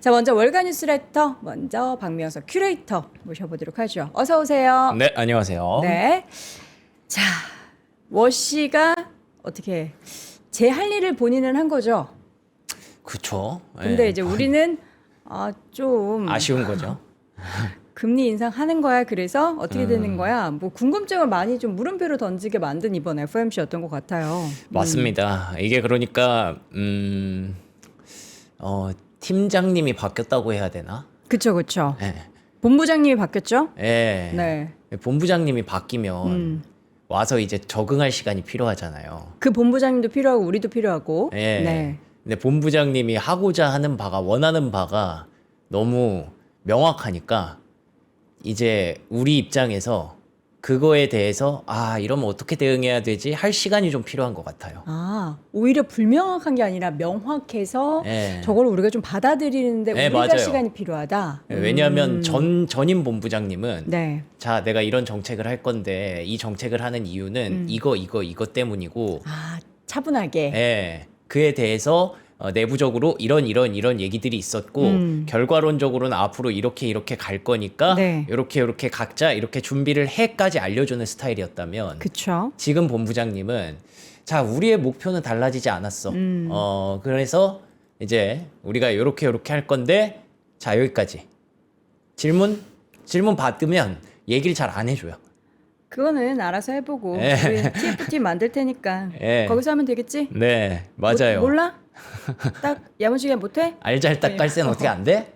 자, 먼저 월간 뉴스레터 먼저 박미영서 큐레이터 모셔보도록 하죠. 어서 오세요. 네, 안녕하세요. 네. 자, 워 씨가 어떻게 제 할 일을 본인은 한 거죠. 그쵸. 근데 예. 이제 우리는 좀 아쉬운 거죠. 금리 인상하는 거야. 그래서 어떻게 되는 음. 거야? 뭐 궁금증을 많이 좀 물음표로 던지게 만든 이번 FOMC였던 것 같아요. 맞습니다. 이게 그러니까 팀장님이 바뀌었다고 해야 되나? 그쵸, 그쵸. 예. 본부장님이 바뀌었죠? 예. 네. 본부장님이 바뀌면 와서 이제 적응할 시간이 필요하잖아요. 그 본부장님도 필요하고 우리도 필요하고. 예. 네. 근데 본부장님이 하고자 하는 바가 원하는 바가 너무 명확하니까 이제 우리 입장에서 그거에 대해서 이러면 어떻게 대응해야 되지 할 시간이 좀 필요한 것 같아요. 오히려 불명확한 게 아니라 명확해서 예. 저걸 우리가 좀 받아들이는데 네, 우리가 맞아요. 시간이 필요하다. 왜냐하면 전임 본부장님은 네. 자 내가 이런 정책을 할 건데 이 정책을 하는 이유는 이거 때문이고 차분하게. 예, 그에 대해서 내부적으로 이런 얘기들이 있었고 결과론적으로는 앞으로 이렇게 갈 거니까 네. 이렇게 각자 이렇게 준비를 해까지 알려주는 스타일이었다면 그쵸. 지금 본부장님은 자 우리의 목표는 달라지지 않았어. 그래서 이제 우리가 이렇게 할 건데 자 여기까지 질문 받으면 얘기를 잘 안 해줘요. 그거는 알아서 해보고 예. 우리 TFT 만들 테니까 예. 거기서 하면 되겠지? 네 맞아요. 몰라? 딱 야무지게 못해? 알잘딱 깔센 어떻게 안 돼?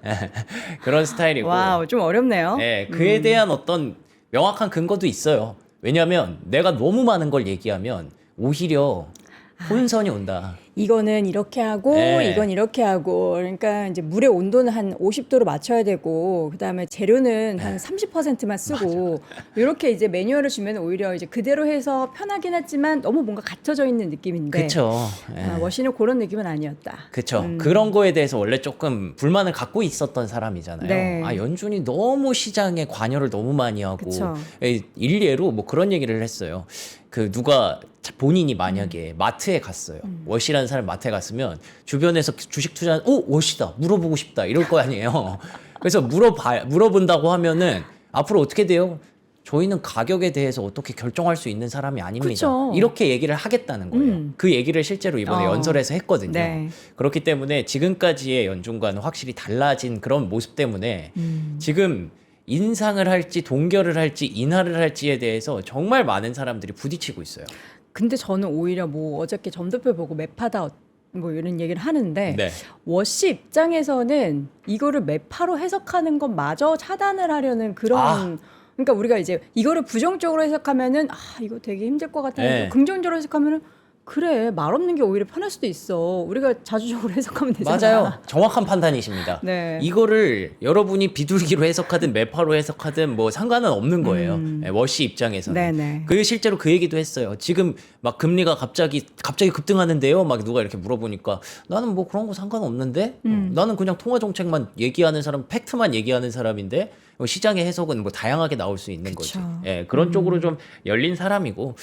그런 스타일이고. 와우, 좀 어렵네요. 네, 그에 대한 어떤 명확한 근거도 있어요. 왜냐하면 내가 너무 많은 걸 얘기하면 오히려 혼선이 온다. 이거는 이렇게 하고 네. 이건 이렇게 하고 그러니까 이제 물의 온도는 한 50도로 맞춰야 되고 그다음에 재료는 한 30%만 쓰고 이렇게 이제 매뉴얼을 주면 오히려 이제 그대로 해서 편하긴 하지만 너무 뭔가 갖춰져 있는 느낌인데 그쵸. 워시는 그런 느낌은 아니었다. 그쵸. 그런 거에 대해서 원래 조금 불만을 갖고 있었던 사람이잖아요. 네. 연준이 너무 시장에 관여를 너무 많이 하고. 그쵸. 일례로 뭐 그런 얘기를 했어요. 누가 본인이 만약에 마트에 갔어요. 워시라는 사람이 마트에 갔으면 주변에서 주식 투자하는 워시다 물어보고 싶다 이럴 거 아니에요. 그래서 물어본다고 하면은 앞으로 어떻게 돼요? 저희는 가격에 대해서 어떻게 결정할 수 있는 사람이 아닙니다. 그쵸. 이렇게 얘기를 하겠다는 거예요. 그 얘기를 실제로 이번에 연설에서 했거든요. 네. 그렇기 때문에 지금까지의 연준과는 확실히 달라진 그런 모습 때문에 지금 인상을 할지 동결을 할지 인하를 할지에 대해서 정말 많은 사람들이 부딪히고 있어요. 근데 저는 오히려 뭐 어저께 점도표 보고 매파다 뭐 이런 얘기를 하는데 네. 워시 입장에서는 이거를 매파로 해석하는 것마저 차단을 하려는 그런 그러니까 우리가 이제 이거를 부정적으로 해석하면은 이거 되게 힘들 것 같았는데 네. 긍정적으로 해석하면은 그래 말 없는 게 오히려 편할 수도 있어. 우리가 자주적으로 해석하면 되잖아. 맞아요. 정확한 판단이십니다. 네. 이거를 여러분이 비둘기로 해석하든 매파로 해석하든 뭐 상관은 없는 거예요. 워시 입장에서는. 네네. 실제로 그 얘기도 했어요. 지금 막 금리가 갑자기 급등하는데요. 막 누가 이렇게 물어보니까 나는 뭐 그런 거 상관없는데 나는 그냥 통화 정책만 얘기하는 사람, 팩트만 얘기하는 사람인데 시장의 해석은 뭐 다양하게 나올 수 있는 그쵸. 거지. 예, 그런 쪽으로 좀 열린 사람이고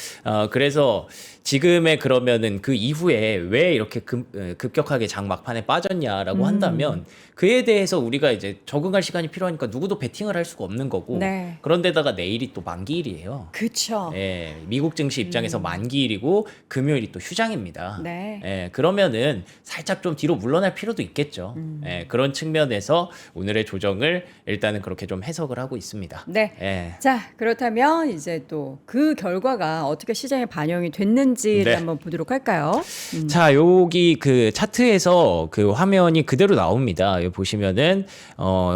그래서 지금의 그러면은 그 이후에 왜 이렇게 급격하게 장 막판에 빠졌냐라고 한다면 그에 대해서 우리가 이제 적응할 시간이 필요하니까 누구도 베팅을 할 수가 없는 거고 네. 그런데다가 내일이 또 만기일이에요. 그쵸. 예, 미국 증시 입장에서 만기일이고 금요일이 또 휴장입니다. 네. 예, 그러면은 살짝 좀 뒤로 물러날 필요도 있겠죠. 예, 그런 측면에서 오늘의 조정을 일단은 그렇게 좀 해석을 하고 있습니다. 네. 예. 자, 그렇다면 이제 또 그 결과가 어떻게 시장에 반영이 됐는지를 네. 한번 보도록 할까요? 자, 여기 그 차트에서 그 화면이 그대로 나옵니다. 여기 보시면은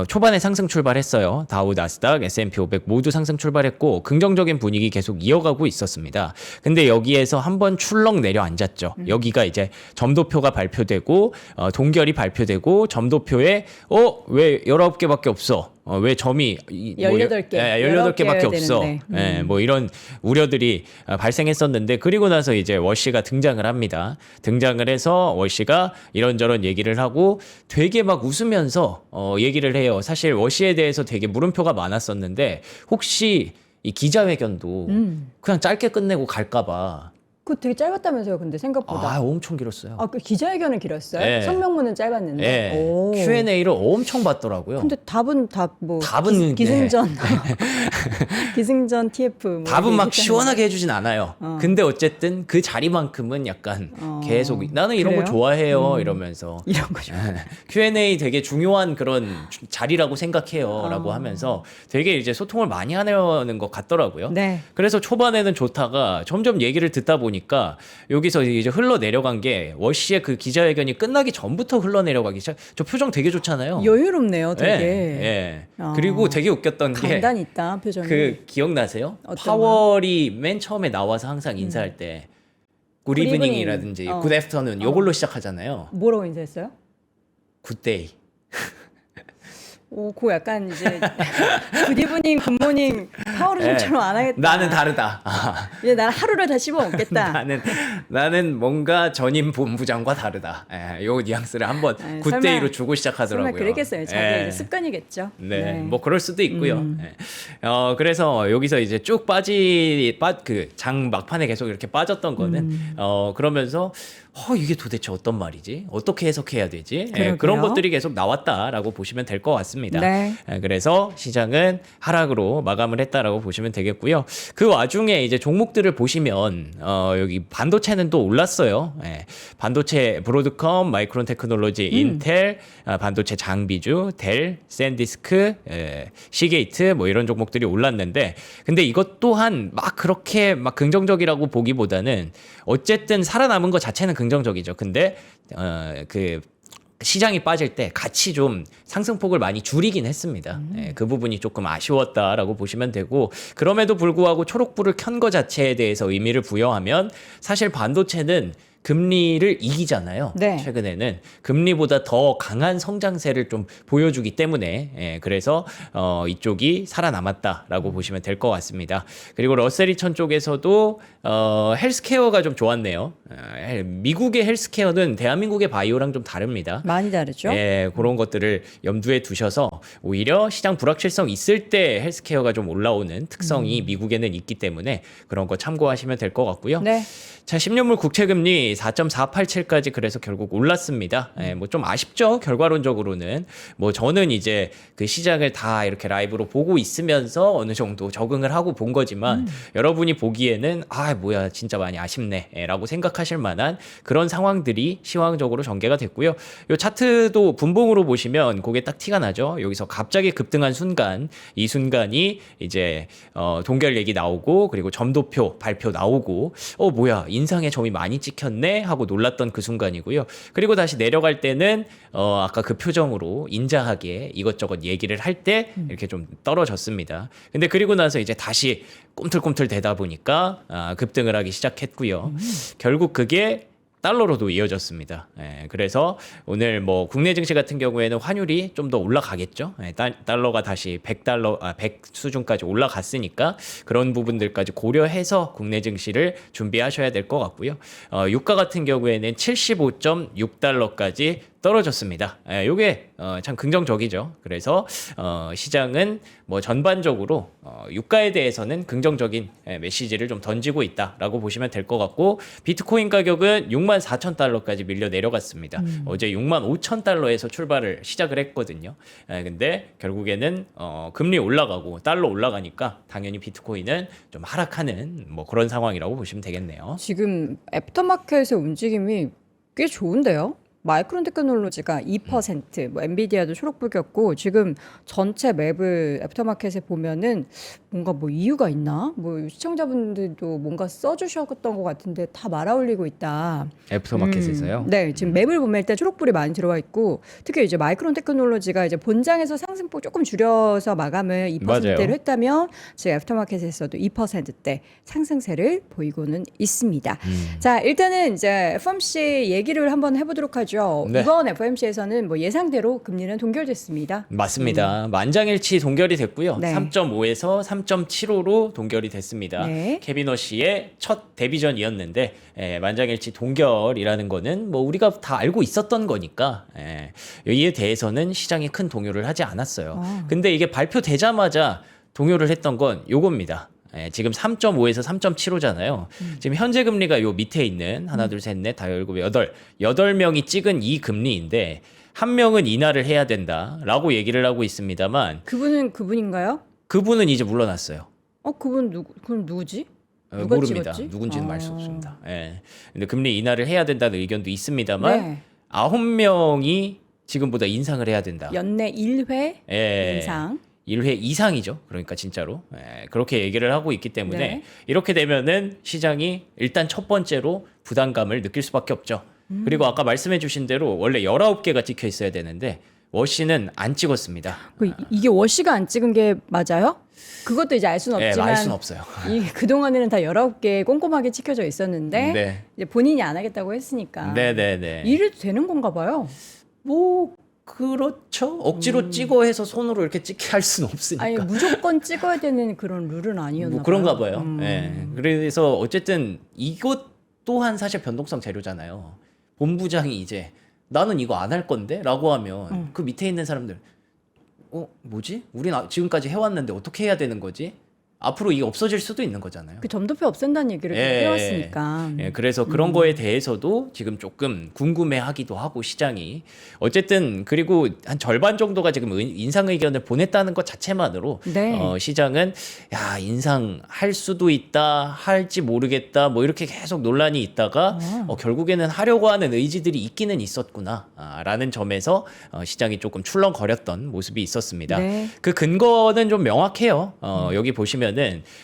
초반에 상승 출발했어요. 다우, 나스닥, S&P 500 모두 상승 출발했고 긍정적인 분위기 계속 이어가고 있었습니다. 근데 여기에서 한번 출렁 내려앉았죠. 여기가 이제 점도표가 발표되고 동결이 발표되고 점도표에 왜 19개밖에 없어? 왜 점이 18개, 18개밖에 없어. 되는데. 뭐 이런 우려들이 발생했었는데 그리고 나서 이제 워시가 등장을 합니다. 등장을 해서 워시가 이런저런 얘기를 하고 되게 막 웃으면서 얘기를 해요. 사실 워시에 대해서 되게 물음표가 많았었는데 혹시 이 기자회견도 그냥 짧게 끝내고 갈까 봐 그거 되게 짧았다면서요, 근데 생각보다. 아, 엄청 길었어요. 그 기자회견은 길었어요? 네. 성명문은 짧았는데. 네. 오. Q&A를 엄청 받더라고요. 근데 답은 다 뭐 답은 기승전 기승전 TF 뭐 답은 이렇게 막 했다는데. 시원하게 해주진 않아요. 근데 어쨌든 그 자리만큼은 약간 계속 나는 이런 거 그래요? 좋아해요 이러면서 이런 거죠. Q&A 되게 중요한 그런 자리라고 생각해요 라고 하면서 되게 이제 소통을 많이 하는 것 같더라고요. 네. 그래서 초반에는 좋다가 점점 얘기를 듣다 보니까 여기서 이제 흘러내려간 게 워시의 그 기자회견이 끝나기 전부터 흘러내려가기 시작. 저 표정 되게 좋잖아요. 여유롭네요, 되게. 예. 그리고 되게 웃겼던 게 강단 있다 표정이. 그 기억나세요? 어떤 파월이 맨 처음에 나와서 항상 인사할 때 굿 굿 이브닝이라든지 이브닝. 굿 애프터눈 요걸로 시작하잖아요. 뭐라고 인사했어요? 굿데이. 오, 그 약간 이제 굿이브닝, 굿모닝, 파워루션처럼 안 하겠다. 나는 다르다. 아, 이제 나는 하루를 다 씹어 먹겠다. 나는 뭔가 전임 본부장과 다르다. 요 뉘앙스를 한번 설마- 굿데이로 주고 시작하더라고요. 정말 그랬겠어요. 자기 예. 이제 습관이겠죠. 네, 뭐 그럴 수도 있고요. 예. 그래서 여기서 이제 쭉 그 장 막판에 계속 이렇게 빠졌던 거는 그러면서 이게 도대체 어떤 말이지? 어떻게 해석해야 되지? 예, 그러게요. 그런 것들이 계속 나왔다라고 보시면 될 것 같습니다. 네. 예, 그래서 시장은 하락으로 마감을 했다라고 보시면 되겠고요. 그 와중에 이제 종목들을 보시면 여기 반도체는 또 올랐어요. 예, 반도체 브로드컴, 마이크론 테크놀로지, 인텔, 반도체 장비주, 델, 샌디스크, 시게이트 뭐 이런 종목들이 올랐는데 근데 이것 또한 막 그렇게 막 긍정적이라고 보기보다는 어쨌든 살아남은 것 자체는 긍정적이죠. 근데 그 시장이 빠질 때 같이 좀 상승폭을 많이 줄이긴 했습니다. 예, 그 부분이 조금 아쉬웠다라고 보시면 되고 그럼에도 불구하고 초록불을 켠 거 자체에 대해서 의미를 부여하면 사실 반도체는 금리를 이기잖아요. 네. 최근에는 금리보다 더 강한 성장세를 좀 보여주기 때문에 그래서 이쪽이 살아남았다라고 보시면 될 것 같습니다. 그리고 러셀2000 쪽에서도 헬스케어가 좀 좋았네요. 미국의 헬스케어는 대한민국의 바이오랑 좀 다릅니다. 많이 다르죠? 예, 그런 것들을 염두에 두셔서 오히려 시장 불확실성 있을 때 헬스케어가 좀 올라오는 특성이 미국에는 있기 때문에 그런 거 참고하시면 될 것 같고요. 네. 자, 10년물 국채금리 4.487까지 그래서 결국 올랐습니다. 뭐 좀 아쉽죠. 결과론적으로는. 뭐 저는 이제 그 시장을 다 이렇게 라이브로 보고 있으면서 어느 정도 적응을 하고 본 거지만 여러분이 보기에는 뭐야 진짜 많이 아쉽네 라고 생각하실 만한 그런 상황들이 시황적으로 전개가 됐고요. 요 차트도 분봉으로 보시면 그게 딱 티가 나죠. 여기서 갑자기 급등한 순간 이 순간이 이제 동결 얘기 나오고 그리고 점도표 발표 나오고 뭐야 인상에 점이 많이 찍혔네 하고 놀랐던 그 순간이고요. 그리고 다시 내려갈 때는 아까 그 표정으로 인자하게 이것저것 얘기를 할 때 이렇게 좀 떨어졌습니다. 근데 그리고 나서 이제 다시 꿈틀꿈틀 대다 보니까 급등을 하기 시작했고요. 결국 그게 달러로도 이어졌습니다. 그래서 오늘 뭐 국내 증시 같은 경우에는 환율이 좀 더 올라가겠죠. 달러가 다시 100 수준까지 올라갔으니까 그런 부분들까지 고려해서 국내 증시를 준비하셔야 될 것 같고요. 유가 같은 경우에는 75.6달러까지 떨어졌습니다. 요게 참 긍정적이죠. 그래서 시장은 뭐 전반적으로 유가에 대해서는 긍정적인 메시지를 좀 던지고 있다라고 보시면 될 것 같고 비트코인 가격은 64,000달러까지 밀려 내려갔습니다. 어제 65,000달러에서 출발을 시작을 했거든요. 근데 결국에는 금리 올라가고 달러 올라가니까 당연히 비트코인은 좀 하락하는 뭐 그런 상황이라고 보시면 되겠네요. 지금 애프터마켓의 움직임이 꽤 좋은데요? 마이크론 테크놀로지가 2%, 뭐 엔비디아도 초록불이었고 지금 전체 맵을 애프터마켓에 보면은 뭔가 뭐 이유가 있나? 뭐 시청자분들도 뭔가 써주셨던 것 같은데 다 말아올리고 있다. 애프터마켓에서요? 네, 지금 맵을 보면 일단 초록불이 많이 들어와 있고 특히 이제 마이크론 테크놀로지가 이제 본장에서 상승폭 조금 줄여서 마감을 2%를 맞아요. 했다면 지금 애프터마켓에서도 2%대 상승세를 보이고는 있습니다. 자, 일단은 이제 FOMC 얘기를 한번 해보도록 하죠. 네. 이번 FOMC에서는 뭐 예상대로 금리는 동결됐습니다. 맞습니다. 만장일치 동결이 됐고요. 네. 3.5에서 3.75로 동결이 됐습니다. 네. 캐비너시의 첫 데뷔전이었는데 만장일치 동결이라는 거는 뭐 우리가 다 알고 있었던 거니까 이에 대해서는 시장이 큰 동요를 하지 않았어요. 근데 이게 발표되자마자 동요를 했던 건 요겁니다. 예, 지금 3.5에서 3.75잖아요. 지금 현재 금리가 요 밑에 있는 하나, 둘, 셋, 넷, 다 열고 여덟 명이 찍은 이 금리인데 한 명은 인하를 해야 된다라고 얘기를 하고 있습니다만 그분은 그분인가요? 그분은 이제 물러났어요. 그럼 누구지? 누가 모릅니다. 찍었지? 누군지는 알 수 없습니다. 예. 근데 금리 인하를 해야 된다는 의견도 있습니다만 네. 9명이 지금보다 인상을 해야 된다. 연내 1회 예. 인상. 1회 이상이죠. 그러니까 진짜로. 예, 그렇게 얘기를 하고 있기 때문에 네. 이렇게 되면은 시장이 일단 첫 번째로 부담감을 느낄 수밖에 없죠. 그리고 아까 말씀해 주신 대로 원래 19개가 찍혀 있어야 되는데 워시는 안 찍었습니다. 이게 워시가 안 찍은 게 맞아요? 그것도 이제 알 수는 예, 없지만 알 수는 없어요. 그동안에는 다 19개 꼼꼼하게 찍혀져 있었는데 네. 이제 본인이 안 하겠다고 했으니까 네네네. 이래도 되는 건가 봐요. 뭐 그렇죠. 억지로 찍어 해서 손으로 이렇게 찍게 할 수는 없으니까. 아니 무조건 찍어야 되는 그런 룰은 아니었나 뭐 그런가 봐요. 봐요. 예. 그래서 어쨌든 이것 또한 사실 변동성 재료잖아요. 본부장이 이제 나는 이거 안 할 건데? 라고 하면 그 밑에 있는 사람들 뭐지? 우린 지금까지 해왔는데 어떻게 해야 되는 거지? 앞으로 이게 없어질 수도 있는 거잖아요. 그 점도표 없앤다는 얘기를 예, 해왔으니까. 예, 그래서 그런 거에 대해서도 지금 조금 궁금해하기도 하고 시장이 어쨌든 그리고 한 절반 정도가 지금 인상 의견을 보냈다는 것 자체만으로 네. 시장은 야 인상할 수도 있다 할지 모르겠다 뭐 이렇게 계속 논란이 있다가 결국에는 하려고 하는 의지들이 있기는 있었구나라는 점에서 시장이 조금 출렁거렸던 모습이 있었습니다. 네. 그 근거는 좀 명확해요. 여기 보시면은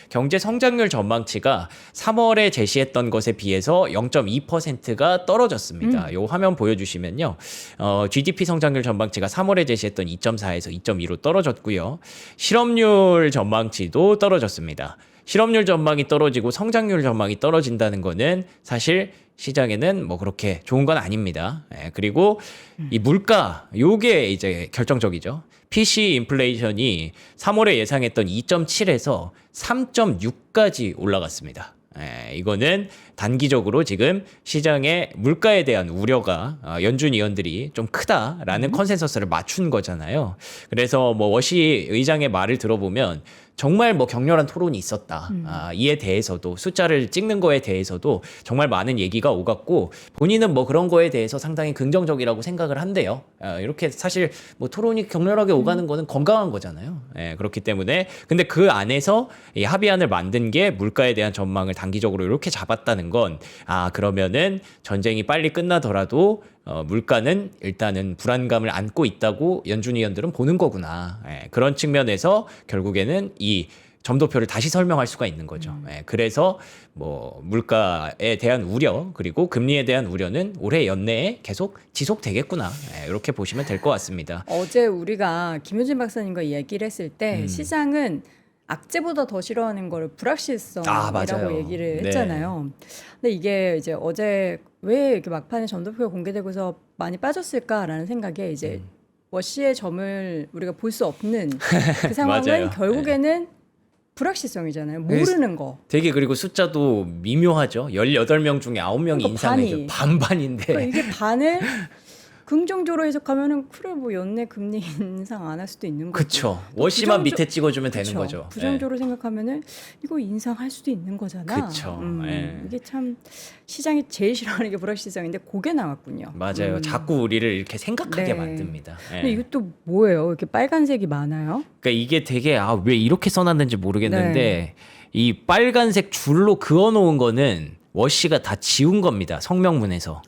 경제 성장률 전망치가 3월에 제시했던 것에 비해서 0.2%가 떨어졌습니다. 요 화면 보여주시면요. GDP 성장률 전망치가 3월에 제시했던 2.4에서 2.2로 떨어졌고요. 실업률 전망치도 떨어졌습니다. 실업률 전망이 떨어지고 성장률 전망이 떨어진다는 거는 사실 시장에는 뭐 그렇게 좋은 건 아닙니다. 예, 그리고 이 물가 요게 이제 결정적이죠. PC 인플레이션이 3월에 예상했던 2.7에서 3.6까지 올라갔습니다. 이거는 단기적으로 지금 시장의 물가에 대한 우려가 연준 위원들이 좀 크다라는 컨센서스를 맞춘 거잖아요. 그래서 뭐 워시 의장의 말을 들어보면 정말 뭐 격렬한 토론이 있었다. 이에 대해서도 숫자를 찍는 거에 대해서도 정말 많은 얘기가 오갔고 본인은 뭐 그런 거에 대해서 상당히 긍정적이라고 생각을 한대요. 이렇게 사실 뭐 토론이 격렬하게 오가는 거는 건강한 거잖아요. 그렇기 때문에 근데 그 안에서 이 합의안을 만든 게 물가에 대한 전망을 단기적으로 이렇게 잡았다는 건 그러면은 전쟁이 빨리 끝나더라도 물가는 일단은 불안감을 안고 있다고 연준 위원들은 보는 거구나. 그런 측면에서 결국에는 이 점도표를 다시 설명할 수가 있는 거죠. 그래서 뭐 물가에 대한 우려 그리고 금리에 대한 우려는 올해 연내에 계속 지속되겠구나. 이렇게 보시면 될 것 같습니다. 어제 우리가 김효진 박사님과 이야기를 했을 때 시장은 악재보다 더 싫어하는 걸 불확실성이라고 맞아요. 얘기를 네. 했잖아요. 근데 이게 이제 어제 왜 이렇게 막판에 점도표가 공개되고서 많이 빠졌을까라는 생각에 이제 워시의 점을 우리가 볼 수 없는 그 상황은 맞아요. 결국에는 불확실성이잖아요. 모르는 거. 되게 그리고 숫자도 미묘하죠. 18명 중에 9명이 그러니까 인상해서 반반인데. 그러니까 이게 반을 긍정적으로 해석하면은 그래 뭐 연내 금리 인상 안 할 수도 있는 거고. 그쵸. 워시만 밑에 찍어주면 되는 그쵸. 거죠. 부정적으로 생각하면은 이거 인상할 수도 있는 거잖아. 그쵸. 이게 참 시장이 제일 싫어하는 게 불확실성인데 그게 나왔군요. 맞아요. 자꾸 우리를 이렇게 생각하게 네. 만듭니다. 근데 이것도 뭐예요? 이렇게 빨간색이 많아요? 그러니까 이게 되게 왜 이렇게 써놨는지 모르겠는데 이 빨간색 줄로 그어놓은 거는 워시가 다 지운 겁니다. 성명문에서.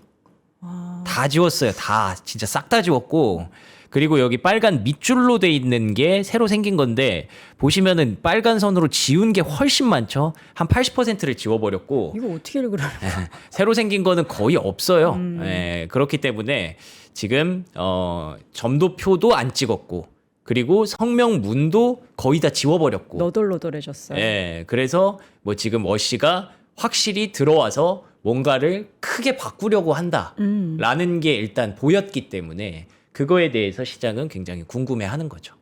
다 지웠어요. 다 진짜 싹 다 지웠고 그리고 여기 빨간 밑줄로 돼 있는 게 새로 생긴 건데 보시면은 빨간 선으로 지운 게 훨씬 많죠. 한 80%를 지워버렸고 이거 어떻게 읽으라는 거야? 새로 생긴 거는 거의 없어요. 그렇기 때문에 지금 점도표도 안 찍었고 그리고 성명문도 거의 다 지워버렸고 너덜너덜해졌어요. 그래서 뭐 지금 워시가 확실히 들어와서 뭔가를 크게 바꾸려고 한다라는 게 일단 보였기 때문에 그거에 대해서 시장은 굉장히 궁금해하는 거죠.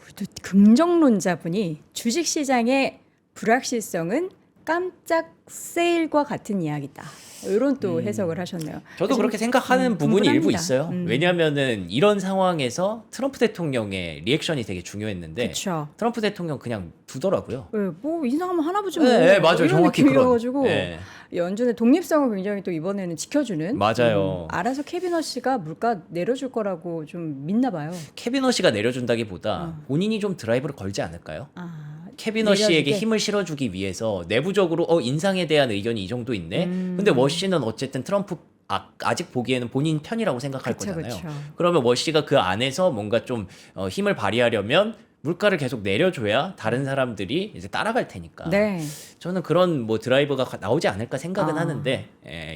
우리도 긍정론자분이 주식시장의 불확실성은 깜짝 세일과 같은 이야기다. 이런 또 해석을 하셨네요. 저도 그렇게 생각하는 부분이 일부 분분합니다. 있어요. 왜냐하면은 이런 상황에서 트럼프 대통령의 리액션이 되게 중요했는데 그렇죠. 트럼프 대통령 그냥 두더라고요. 뭐 인상하면 하나 보지 뭐. 네, 맞아요. 이런 정확히 느낌이어가지고 네. 연준의 독립성을 굉장히 또 이번에는 지켜주는. 맞아요. 알아서 캐비너 씨가 물가 내려줄 거라고 좀 믿나 봐요. 캐비너 씨가 내려준다기보다 본인이 좀 드라이브를 걸지 않을까요? 캐비너 내려주게? 씨에게 힘을 실어주기 위해서 내부적으로 인상에 대한 의견이 이 정도 있네. 근데 워시는 어쨌든 트럼프 아직 보기에는 본인 편이라고 생각할 그쵸, 거잖아요. 그쵸. 그러면 워시가 그 안에서 뭔가 좀 힘을 발휘하려면 물가를 계속 내려줘야 다른 사람들이 이제 따라갈 테니까. 네. 저는 그런 뭐 드라이브가 나오지 않을까 생각은 하는데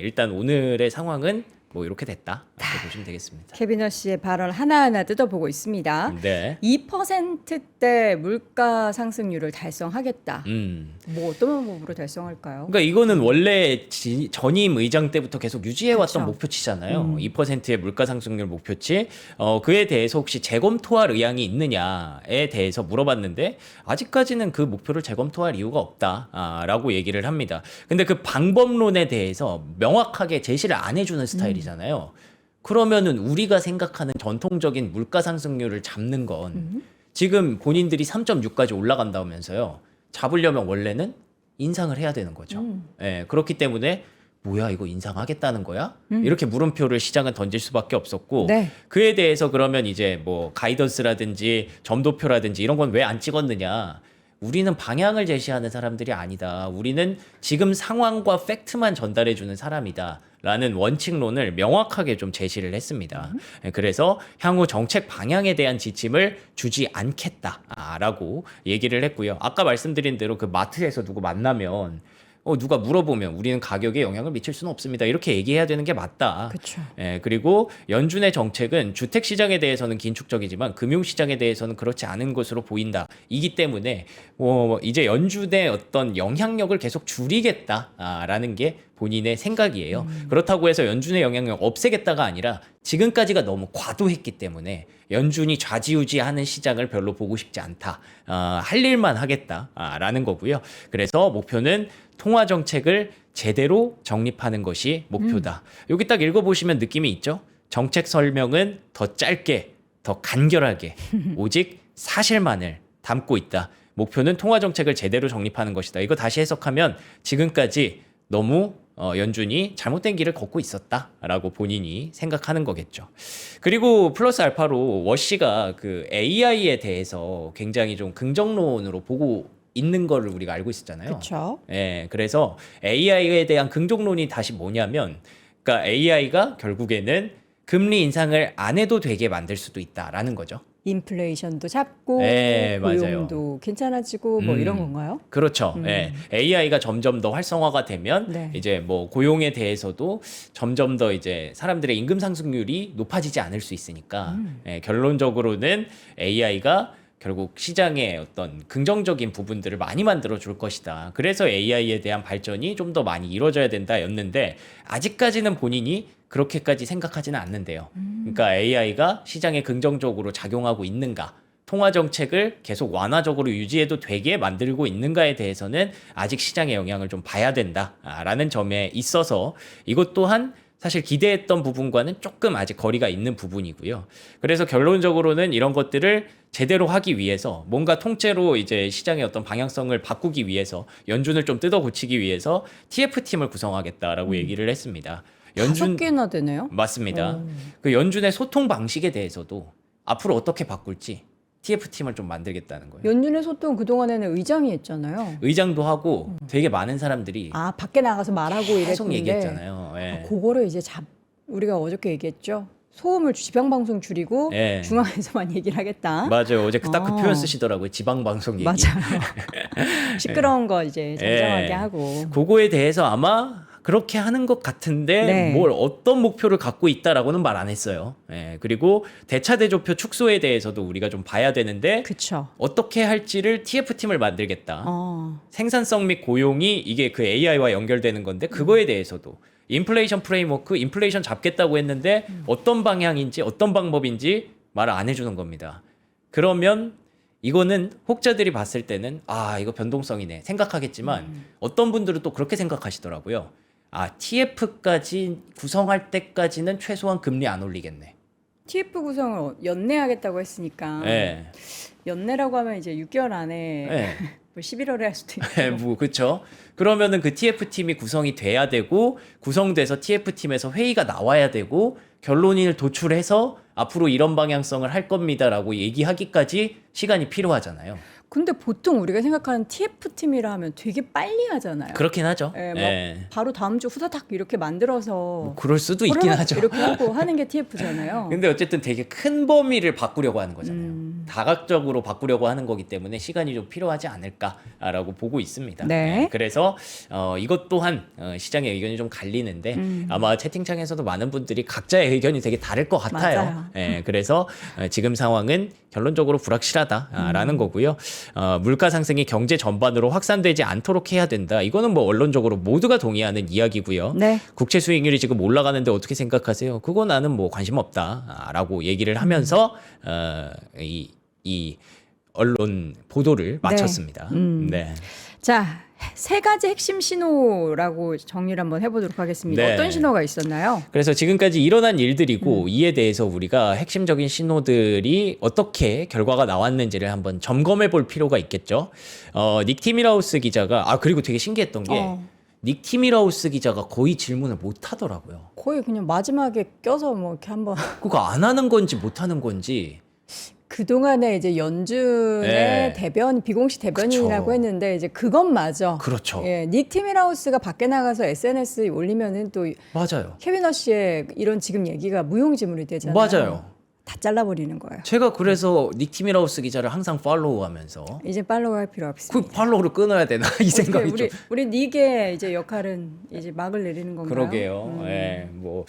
일단 오늘의 상황은 뭐 이렇게 됐다. 이렇게 보시면 되겠습니다. 캐비너 씨의 발언 하나하나 뜯어보고 있습니다. 네. 2%대 물가 상승률을 달성하겠다. 뭐 어떤 방법으로 달성할까요? 그러니까 이거는 원래 전임 의장 때부터 계속 유지해왔던 그쵸. 목표치잖아요. 2%의 물가 상승률 목표치. 그에 대해서 혹시 재검토할 의향이 있느냐에 대해서 물어봤는데 아직까지는 그 목표를 재검토할 이유가 없다라고 얘기를 합니다. 근데 그 방법론에 대해서 명확하게 제시를 안 해주는 스타일이잖아요. 그러면은 우리가 생각하는 전통적인 물가 상승률을 잡는 건 지금 본인들이 3.6까지 올라간다면서요. 잡으려면 원래는 인상을 해야 되는 거죠. 예, 그렇기 때문에 뭐야 이거 인상하겠다는 거야? 이렇게 물음표를 시장은 던질 수밖에 없었고 네. 그에 대해서 그러면 이제 뭐 가이던스라든지 점도표라든지 이런 건 왜 안 찍었느냐? 우리는 방향을 제시하는 사람들이 아니다. 우리는 지금 상황과 팩트만 전달해 주는 사람이다. 라는 원칙론을 명확하게 좀 제시를 했습니다. 그래서 향후 정책 방향에 대한 지침을 주지 않겠다라고 얘기를 했고요. 아까 말씀드린 대로 그 마트에서 누구 만나면 누가 물어보면 우리는 가격에 영향을 미칠 수는 없습니다. 이렇게 얘기해야 되는 게 맞다. 그쵸. 그리고 연준의 정책은 주택 시장에 대해서는 긴축적이지만 금융 시장에 대해서는 그렇지 않은 것으로 보인다. 이기 때문에 이제 연준의 어떤 영향력을 계속 줄이겠다라는 게 본인의 생각이에요. 그렇다고 해서 연준의 영향력을 없애겠다가 아니라 지금까지가 너무 과도했기 때문에 연준이 좌지우지하는 시장을 별로 보고 싶지 않다. 할 일만 하겠다라는 거고요. 그래서 목표는 통화 정책을 제대로 정립하는 것이 목표다. 여기 딱 읽어보시면 느낌이 있죠? 정책 설명은 더 짧게, 더 간결하게, 오직 사실만을 담고 있다. 목표는 통화 정책을 제대로 정립하는 것이다. 이거 다시 해석하면 지금까지 너무 연준이 잘못된 길을 걷고 있었다라고 본인이 생각하는 거겠죠. 그리고 플러스 알파로 워시가 그 AI에 대해서 굉장히 좀 긍정론으로 보고 있는 거를 우리가 알고 있었잖아요. 그렇죠. 그래서 AI에 대한 긍정론이 다시 뭐냐면, 그러니까 AI가 결국에는 금리 인상을 안 해도 되게 만들 수도 있다라는 거죠. 인플레이션도 잡고 네, 고용도 맞아요. 괜찮아지고 뭐 이런 건가요? 그렇죠. AI가 점점 더 활성화가 되면 네. 이제 뭐 고용에 대해서도 점점 더 이제 사람들의 임금 상승률이 높아지지 않을 수 있으니까 결론적으로는 AI가 결국 시장의 어떤 긍정적인 부분들을 많이 만들어 줄 것이다. 그래서 AI에 대한 발전이 좀 더 많이 이루어져야 된다였는데 아직까지는 본인이 그렇게까지 생각하지는 않는데요. 그러니까 AI가 시장에 긍정적으로 작용하고 있는가, 통화 정책을 계속 완화적으로 유지해도 되게 만들고 있는가에 대해서는 아직 시장의 영향을 좀 봐야 된다라는 점에 있어서 이것 또한 사실 기대했던 부분과는 조금 아직 거리가 있는 부분이고요. 그래서 결론적으로는 이런 것들을 제대로 하기 위해서 뭔가 통째로 이제 시장의 어떤 방향성을 바꾸기 위해서 연준을 좀 뜯어 고치기 위해서 TF팀을 구성하겠다라고 얘기를 했습니다. 5개나 되네요. 맞습니다. 그 연준의 소통 방식에 대해서도 앞으로 어떻게 바꿀지 TF팀을 좀 만들겠다는 거예요. 연준의 소통 그동안에는 의장이 했잖아요. 의장도 하고 되게 많은 사람들이 밖에 나가서 말하고 계속 이랬는데 얘기했잖아요. 예. 그거를 이제 우리가 어저께 얘기했죠. 소음을 지방 방송 줄이고 예. 중앙에서만 얘기를 하겠다. 맞아요. 어제 딱 그 어. 표현 쓰시더라고요. 지방 방송 얘기. 맞아요. 시끄러운 거 이제 정정하게 예. 하고. 그거에 대해서 아마 그렇게 하는 것 같은데 네. 뭘 어떤 목표를 갖고 있다라고는 말 안 했어요. 그리고 대차 대조표 축소에 대해서도 우리가 좀 봐야 되는데 그쵸. 어떻게 할지를 TF팀을 만들겠다. 어. 생산성 및 고용이 이게 그 AI와 연결되는 건데 그거에 대해서도 인플레이션 프레임워크, 인플레이션 잡겠다고 했는데 어떤 방향인지 어떤 방법인지 말을 안 해주는 겁니다. 그러면 이거는 혹자들이 봤을 때는 이거 변동성이네 생각하겠지만 어떤 분들은 또 그렇게 생각하시더라고요. TF까지 구성할 때까지는 최소한 금리 안 올리겠네. TF 구성을 연내하겠다고 했으니까 예. 연내라고 하면 이제 6개월 안에 예. 뭐 11월에 할 수도 있고. 네, 뭐 그렇죠. 그러면은 그 TF 팀이 구성이 돼야 되고 구성돼서 TF 팀에서 회의가 나와야 되고 결론을 도출해서 앞으로 이런 방향성을 할 겁니다라고 얘기하기까지 시간이 필요하잖아요. 근데 보통 우리가 생각하는 TF 팀이라 하면 되게 빨리 하잖아요. 그렇긴 하죠. 예, 막 예. 바로 다음 주 후다닥 이렇게 만들어서 뭐 그럴 수도 있긴 호로록 하죠. 이렇게 하고 하는 게 TF잖아요. 근데 어쨌든 되게 큰 범위를 바꾸려고 하는 거잖아요. 다각적으로 바꾸려고 하는 거기 때문에 시간이 좀 필요하지 않을까라고 보고 있습니다. 네. 그래서 이것 또한 시장의 의견이 좀 갈리는데 아마 채팅창에서도 많은 분들이 각자의 의견이 되게 다를 것 같아요. 맞아요. 그래서 지금 상황은 결론적으로 불확실하다라는 거고요. 물가 상승이 경제 전반으로 확산되지 않도록 해야 된다. 이거는 뭐 언론적으로 모두가 동의하는 이야기고요. 네. 국채 수익률이 지금 올라가는데 어떻게 생각하세요? 그거 나는 뭐 관심 없다라고 얘기를 하면서 이 언론 보도를 마쳤습니다. 네. 자, 세 가지 핵심 신호라고 정리를 한번 해보도록 하겠습니다. 네. 어떤 신호가 있었나요? 그래서 지금까지 일어난 일들이고 이에 대해서 우리가 핵심적인 신호들이 어떻게 결과가 나왔는지를 한번 점검해 볼 필요가 있겠죠. 닉 티밀하우스 기자가 그리고 되게 신기했던 게 닉 티밀하우스 기자가 거의 질문을 못 하더라고요. 거의 그냥 마지막에 껴서 뭐 이렇게 한번 그거 안 하는 건지 못 하는 건지. 그동안에 이제 연준의 네. 대변, 비공식 대변인이라고 그쵸. 했는데 이제 그건 맞아. 그렇죠. 예, 닉 티밀하우스가 밖에 나가서 SNS에 올리면은 또 맞아요. 케빈 허씨의 이런 지금 얘기가 무용지물이 되잖아요. 맞아요. 다 잘라버리는 거예요. 제가 그래서 닉 티밀하우스 기자를 항상 팔로우하면서 이제 팔로우 할 필요 그 없습니다. 팔로우를 끊어야 되나 이 생각이 좀. 우리 닉의 이제 역할은 이제 막을 내리는 건가요? 그러게요. 예, 뭐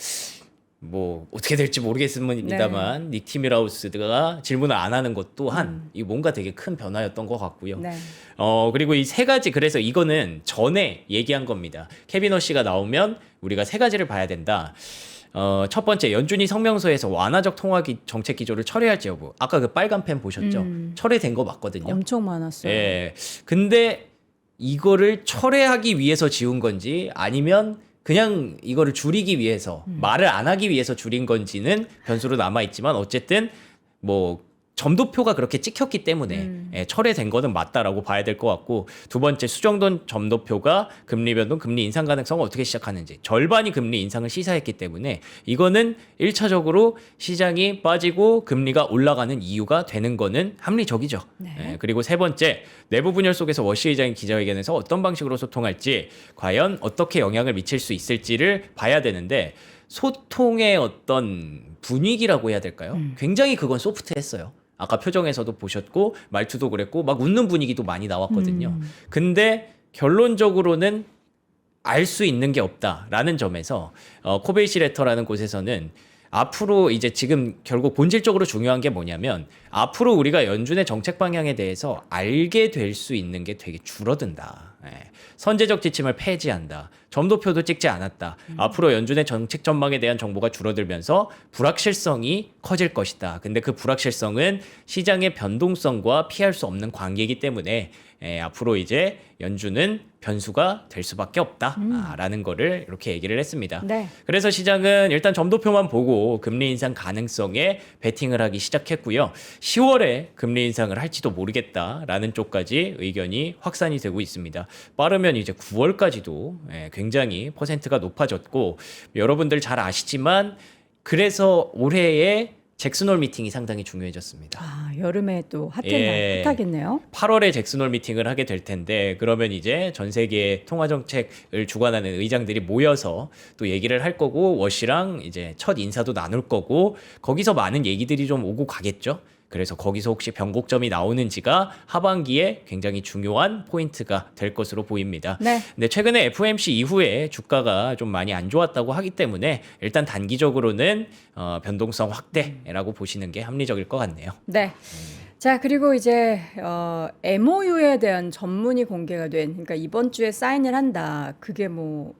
어떻게 될지 모르겠습니다만 닉 티밀하우스가 질문을 안 하는 것 또한 이 뭔가 되게 큰 변화였던 것 같고요. 네. 그리고 이 세 가지 그래서 이거는 전에 얘기한 겁니다. 케빈 허씨가 나오면 우리가 세 가지를 봐야 된다. 첫 번째 연준이 성명서에서 완화적 통화 정책 기조를 철회할지 여부. 아까 그 빨간 펜 보셨죠? 철회된 거 맞거든요. 엄청 많았어요. 예. 근데 이거를 철회하기 위해서 지운 건지 아니면 그냥 이거를 줄이기 위해서 말을 안 하기 위해서 줄인 건지는 변수로 남아 있지만 어쨌든 뭐 점도표가 그렇게 찍혔기 때문에 철회된 거는 맞다라고 봐야 될 것 같고 두 번째 수정된 점도표가 금리 변동, 금리 인상 가능성을 어떻게 시작하는지 절반이 금리 인상을 시사했기 때문에 이거는 1차적으로 시장이 빠지고 금리가 올라가는 이유가 되는 거는 합리적이죠. 네. 그리고 세 번째 내부 분열 속에서 워시 의장이 기자회견에서 어떤 방식으로 소통할지 과연 어떻게 영향을 미칠 수 있을지를 봐야 되는데 소통의 어떤 분위기라고 해야 될까요? 굉장히 그건 소프트했어요. 아까 표정에서도 보셨고 말투도 그랬고 막 웃는 분위기도 많이 나왔거든요. 근데 결론적으로는 알 수 있는 게 없다라는 점에서 코베이시 레터라는 곳에서는 앞으로 이제 지금 결국 본질적으로 중요한 게 뭐냐면 앞으로 우리가 연준의 정책 방향에 대해서 알게 될 수 있는 게 되게 줄어든다. 선제적 지침을 폐지한다. 점도표도 찍지 않았다. 앞으로 연준의 정책 전망에 대한 정보가 줄어들면서 불확실성이 커질 것이다. 근데 그 불확실성은 시장의 변동성과 피할 수 없는 관계이기 때문에 앞으로 이제 연준은 변수가 될 수밖에 없다라는 거를 이렇게 얘기를 했습니다. 네. 그래서 시장은 일단 점도표만 보고 금리 인상 가능성에 베팅을 하기 시작했고요. 10월에 금리 인상을 할지도 모르겠다라는 쪽까지 의견이 확산이 되고 있습니다. 빠르면 이제 9월까지도 굉장히 퍼센트가 높아졌고 여러분들 잘 아시지만 그래서 올해의 잭슨홀 미팅이 상당히 중요해졌습니다. 여름에 또 핫하겠네요. 8월에 잭슨홀 미팅을 하게 될 텐데 그러면 이제 전 세계 통화 정책을 주관하는 의장들이 모여서 또 얘기를 할 거고 워시랑 이제 첫 인사도 나눌 거고 거기서 많은 얘기들이 좀 오고 가겠죠. 그래서 거기서 혹시 변곡점이 나오는지가 하반기에 굉장히 중요한 포인트가 될 것으로 보입니다. 네. 근데 최근에 FOMC 이후에 주가가 좀 많이 안 좋았다고 하기 때문에 일단 단기적으로는 변동성 확대라고 보시는 게 합리적일 것 같네요. 네. 자, 그리고 이제 MOU에 대한 전문이 공개가 된, 그러니까 이번 주에 사인을 한다. 그게 뭐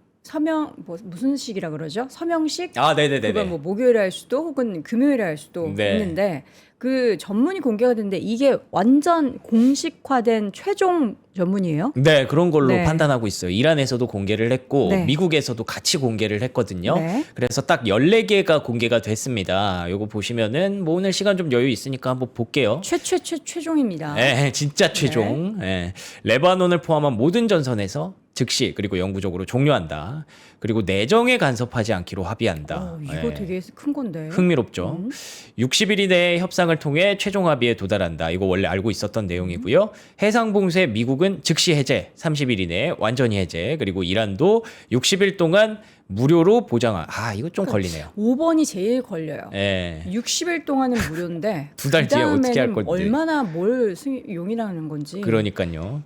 무슨 식이라 그러죠? 서명식? 네네네. 그걸 뭐 목요일에 할 수도 혹은 금요일에 할 수도 네. 있는데 그 전문이 공개가 됐는데 이게 완전 공식화된 최종 전문이에요? 네, 그런 걸로 네. 판단하고 있어요. 이란에서도 공개를 했고 네. 미국에서도 같이 공개를 했거든요. 네. 그래서 딱 14개가 공개가 됐습니다. 요거 보시면은 뭐 오늘 시간 좀 여유 있으니까 한번 볼게요. 최종입니다. 예, 진짜 최종. 예. 레바논을 포함한 모든 전선에서 즉시 그리고 영구적으로 종료한다. 그리고 내정에 간섭하지 않기로 합의한다. 이거 예. 되게 큰 건데. 흥미롭죠. 60일 이내에 협상을 통해 최종 합의에 도달한다. 이거 원래 알고 있었던 내용이고요. 해상 봉쇄 미국은 즉시 해제, 30일 이내에 완전히 해제. 그리고 이란도 60일 동안 무료로 보장한. 이거 좀 걸리네요. 5번이 제일 걸려요. 예. 60일 동안은 무료인데 두달 뒤에 어떻게 할 건지. 얼마나 뭘 용인하는 건지. 그러니까요.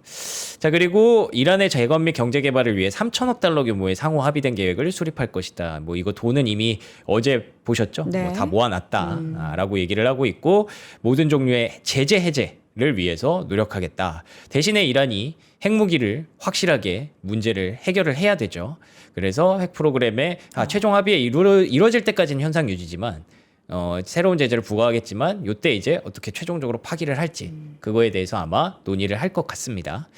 자, 그리고 이란의 재건 및 경제 개발을 위해 3천억 달러 규모의 상호 합의된 계획을 수립할 것이다. 뭐 이거 돈은 이미 어제 보셨죠? 네. 뭐 다 모아놨다라고 얘기를 하고 있고 모든 종류의 제재 해제를 위해서 노력하겠다. 대신에 이란이 핵무기를 확실하게 문제를 해결을 해야 되죠. 그래서 핵 프로그램의 최종 합의에 이루어질 때까지는 현상 유지지만 새로운 제재를 부과하겠지만 이때 이제 어떻게 최종적으로 파기를 할지 그거에 대해서 아마 논의를 할 것 같습니다.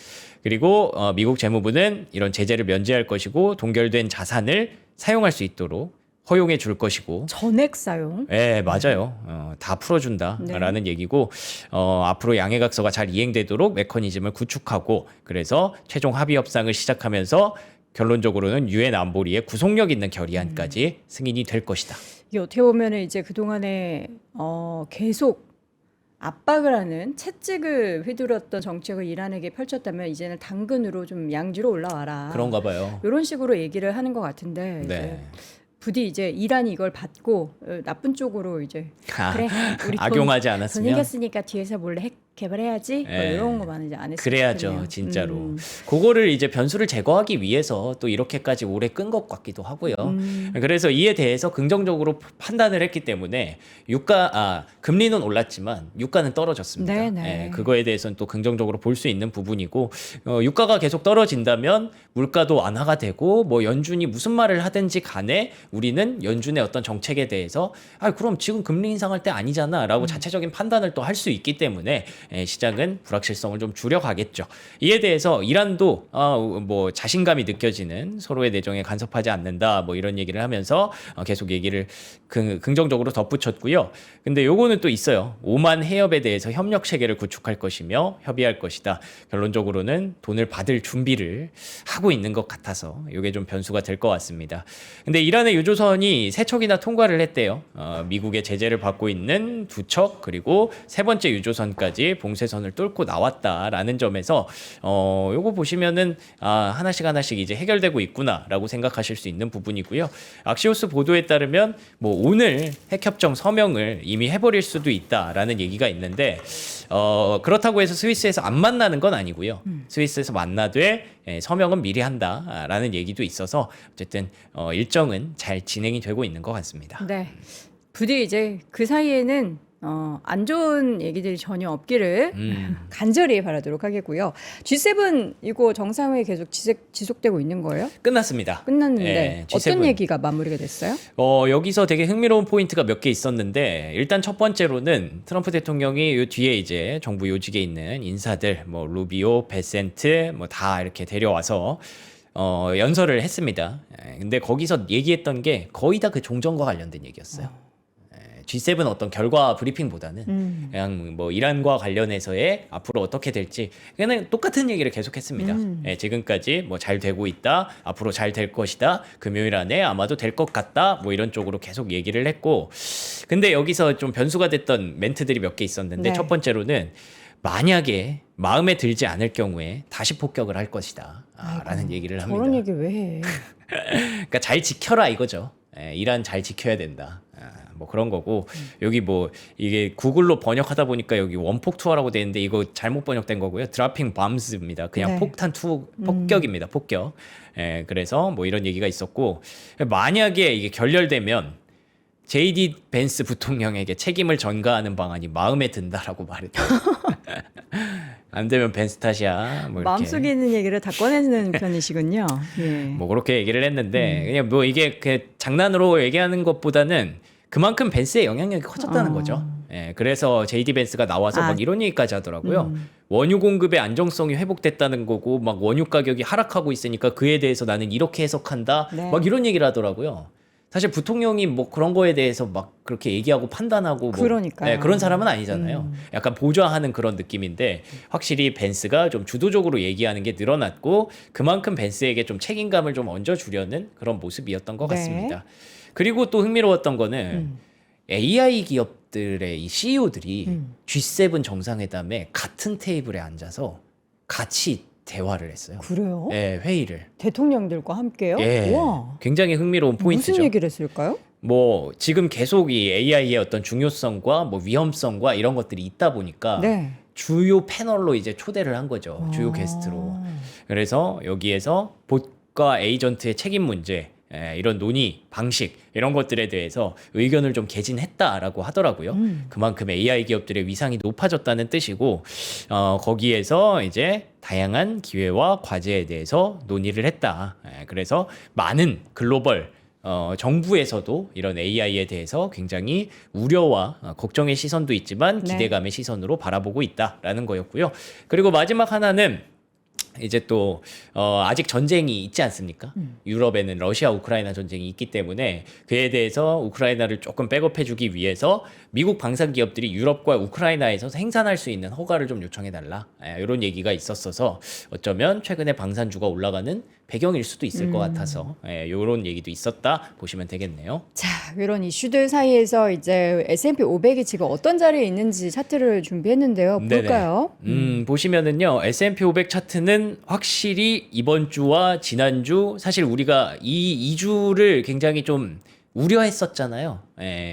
그리고 미국 재무부는 이런 제재를 면제할 것이고 동결된 자산을 사용할 수 있도록 허용해 줄 것이고 전액 사용. 네, 맞아요. 다 풀어준다라는 네. 얘기고 앞으로 양해각서가 잘 이행되도록 메커니즘을 구축하고 그래서 최종 합의 협상을 시작하면서 결론적으로는 유엔 안보리의 구속력 있는 결의안까지 승인이 될 것이다. 이게 어떻게 보면은 이제 그동안에 계속 압박을 하는 채찍을 휘두르던 정책을 이란에게 펼쳤다면 이제는 당근으로 좀 양지로 올라와라. 그런가 봐요. 이런 식으로 얘기를 하는 것 같은데 이제 네. 부디 이제 이란이 이걸 받고 나쁜 쪽으로 이제 그래 우리 악용하지 돈 않았으면 생겼으니까 뒤에서 몰래 핵 개발해야지 뭐 네. 이런 거만 이제 안 했으면 그래야죠, 좋겠네요. 진짜로. 그거를 이제 변수를 제거하기 위해서 또 이렇게까지 오래 끈 것 같기도 하고요. 그래서 이에 대해서 긍정적으로 판단을 했기 때문에 금리는 올랐지만 유가는 떨어졌습니다. 네네. 그거에 대해서는 또 긍정적으로 볼 수 있는 부분이고 유가가 계속 떨어진다면 물가도 완화가 되고 뭐 연준이 무슨 말을 하든지 간에 우리는 연준의 어떤 정책에 대해서 그럼 지금 금리 인상할 때 아니잖아라고 자체적인 판단을 또 할 수 있기 때문에 시장은 불확실성을 좀 줄여가겠죠. 이에 대해서 이란도 뭐 자신감이 느껴지는 서로의 내정에 간섭하지 않는다 뭐 이런 얘기를 하면서 계속 얘기를 긍정적으로 덧붙였고요. 근데 요거는 또 있어요. 오만 해협에 대해서 협력 체계를 구축할 것이며 협의할 것이다. 결론적으로는 돈을 받을 준비를 하고 있는 것 같아서 이게 좀 변수가 될 것 같습니다. 근데 이란의 유조선이 3척이나 통과를 했대요. 미국의 제재를 받고 있는 2척 그리고 3번째 유조선까지 봉쇄선을 뚫고 나왔다라는 점에서 요거 보시면은 하나씩 이제 해결되고 있구나라고 생각하실 수 있는 부분이고요. 악시오스 보도에 따르면 뭐 오늘 핵협정 서명을 이미 해버릴 수도 있다라는 얘기가 있는데 그렇다고 해서 스위스에서 안 만나는 건 아니고요. 스위스에서 만나되 서명은 미리 한다라는 얘기도 있어서 어쨌든 일정은 잘 진행이 되고 있는 것 같습니다. 네. 부디 이제 그 사이에는 안 좋은 얘기들이 전혀 없기를 간절히 바라도록 하겠고요. G7 이거 정상회의 계속 지속되고 있는 거예요? 끝났습니다. 끝났는데 G7. 어떤 얘기가 마무리가 됐어요? 여기서 되게 흥미로운 포인트가 몇 개 있었는데 일단 첫 번째로는 트럼프 대통령이 요 뒤에 이제 정부 요직에 있는 인사들 뭐 루비오, 베센트 뭐 다 이렇게 데려와서 연설을 했습니다. 근데 거기서 얘기했던 게 거의 다 그 종전과 관련된 얘기였어요. G7 어떤 결과 브리핑보다는 그냥 뭐 이란과 관련해서의 앞으로 어떻게 될지 그냥 똑같은 얘기를 계속했습니다. 지금까지 뭐 잘 되고 있다, 앞으로 잘 될 것이다, 금요일 안에 아마도 될 것 같다, 뭐 이런 쪽으로 계속 얘기를 했고, 근데 여기서 좀 변수가 됐던 멘트들이 몇 개 있었는데 네. 첫 번째로는 만약에 마음에 들지 않을 경우에 다시 폭격을 할 것이다, 라는 얘기를 합니다. 저런 얘기 왜 해? 그러니까 잘 지켜라 이거죠. 이란 잘 지켜야 된다. 뭐 그런 거고 여기 뭐 이게 구글로 번역하다 보니까 여기 원폭 투하라고 돼 있는데 이거 잘못 번역된 거고요. 드라핑 밤스입니다. 그냥 네. 폭탄 폭격입니다. 폭격. 그래서 뭐 이런 얘기가 있었고 만약에 이게 결렬되면 JD 벤스 부통령에게 책임을 전가하는 방안이 마음에 든다라고 말했다. 안 되면 벤스 탓이야. 뭐 이렇게. 마음속에 있는 얘기를 다 꺼내는 편이시군요. 예. 뭐 그렇게 얘기를 했는데 그냥 뭐 이게 그 장난으로 얘기하는 것보다는 그만큼 벤스의 영향력이 커졌다는 거죠. 그래서 JD 벤츠가 나와서 막 이런 얘기까지 하더라고요. 원유 공급의 안정성이 회복됐다는 거고 막 원유 가격이 하락하고 있으니까 그에 대해서 나는 이렇게 해석한다. 네. 막 이런 얘기를 하더라고요. 사실 부통령이 뭐 그런 거에 대해서 막 그렇게 얘기하고 판단하고 뭐 그러니까요. 그런 사람은 아니잖아요. 약간 보좌하는 그런 느낌인데 확실히 벤스가 좀 주도적으로 얘기하는 게 늘어났고 그만큼 벤스에게 좀 책임감을 좀 얹어주려는 그런 모습이었던 것 네. 같습니다. 그리고 또 흥미로웠던 거는 AI 기업들의 이 CEO들이 G7 정상회담에 같은 테이블에 앉아서 같이 대화를 했어요. 그래요? 예, 회의를. 대통령들과 함께요? 예, 와. 굉장히 흥미로운 포인트죠. 무슨 얘기를 했을까요? 뭐 지금 계속 이 AI의 어떤 중요성과 뭐 위험성과 이런 것들이 있다 보니까 네. 주요 패널로 이제 초대를 한 거죠. 주요 게스트로. 그래서 여기에서 봇과 에이전트의 책임 문제, 이런 논의 방식 이런 것들에 대해서 의견을 좀 개진했다라고 하더라고요. 그만큼 AI 기업들의 위상이 높아졌다는 뜻이고 거기에서 이제 다양한 기회와 과제에 대해서 논의를 했다. 그래서 많은 글로벌 정부에서도 이런 AI에 대해서 굉장히 우려와 걱정의 시선도 있지만 네. 기대감의 시선으로 바라보고 있다라는 거였고요. 그리고 마지막 하나는 이제 또 아직 전쟁이 있지 않습니까? 유럽에는 러시아 우크라이나 전쟁이 있기 때문에 그에 대해서 우크라이나를 조금 백업해주기 위해서 미국 방산 기업들이 유럽과 우크라이나에서 생산할 수 있는 허가를 좀 요청해달라 이런 얘기가 있었어서 어쩌면 최근에 방산주가 올라가는 배경일 수도 있을 것 같아서 이런 얘기도 있었다 보시면 되겠네요. 자, 이런 이슈들 사이에서 이제 S&P 500이 지금 어떤 자리에 있는지 차트를 준비했는데요. 네네. 볼까요? 보시면은요, S&P 500 차트는 확실히 이번 주와 지난주, 사실 우리가 이 2주를 굉장히 좀 우려했었잖아요.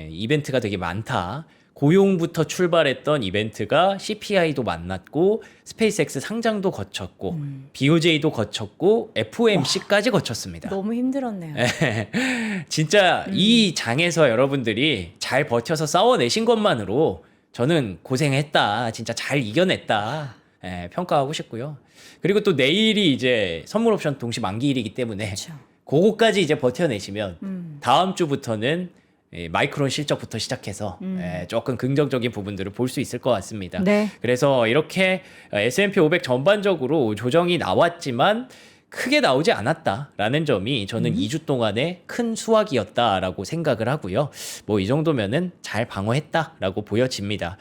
이벤트가 되게 많다. 고용부터 출발했던 이벤트가 CPI도 만났고, 스페이스X 상장도 거쳤고, BOJ도 거쳤고, FOMC까지 거쳤습니다. 너무 힘들었네요. 진짜 이 장에서 여러분들이 잘 버텨서 싸워내신 것만으로 저는 고생했다. 진짜 잘 이겨냈다. 평가하고 싶고요. 그리고 또 내일이 이제 선물 옵션 동시 만기일이기 때문에 그렇죠. 그거까지 이제 버텨내시면 다음 주부터는 마이크론 실적부터 시작해서 조금 긍정적인 부분들을 볼 수 있을 것 같습니다. 네. 그래서 이렇게 S&P 500 전반적으로 조정이 나왔지만 크게 나오지 않았다라는 점이 저는 2주 동안의 큰 수확이었다라고 생각을 하고요. 뭐 이 정도면은 잘 방어했다라고 보여집니다.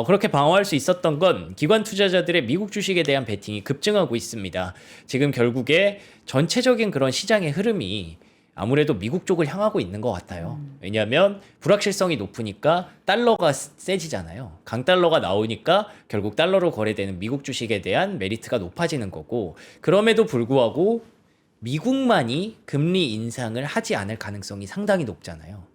그렇게 방어할 수 있었던 건 기관 투자자들의 미국 주식에 대한 베팅이 급증하고 있습니다. 지금 결국에 전체적인 그런 시장의 흐름이 아무래도 미국 쪽을 향하고 있는 것 같아요. 왜냐하면 불확실성이 높으니까 달러가 세지잖아요. 강달러가 나오니까 결국 달러로 거래되는 미국 주식에 대한 메리트가 높아지는 거고, 그럼에도 불구하고 미국만이 금리 인상을 하지 않을 가능성이 상당히 높잖아요.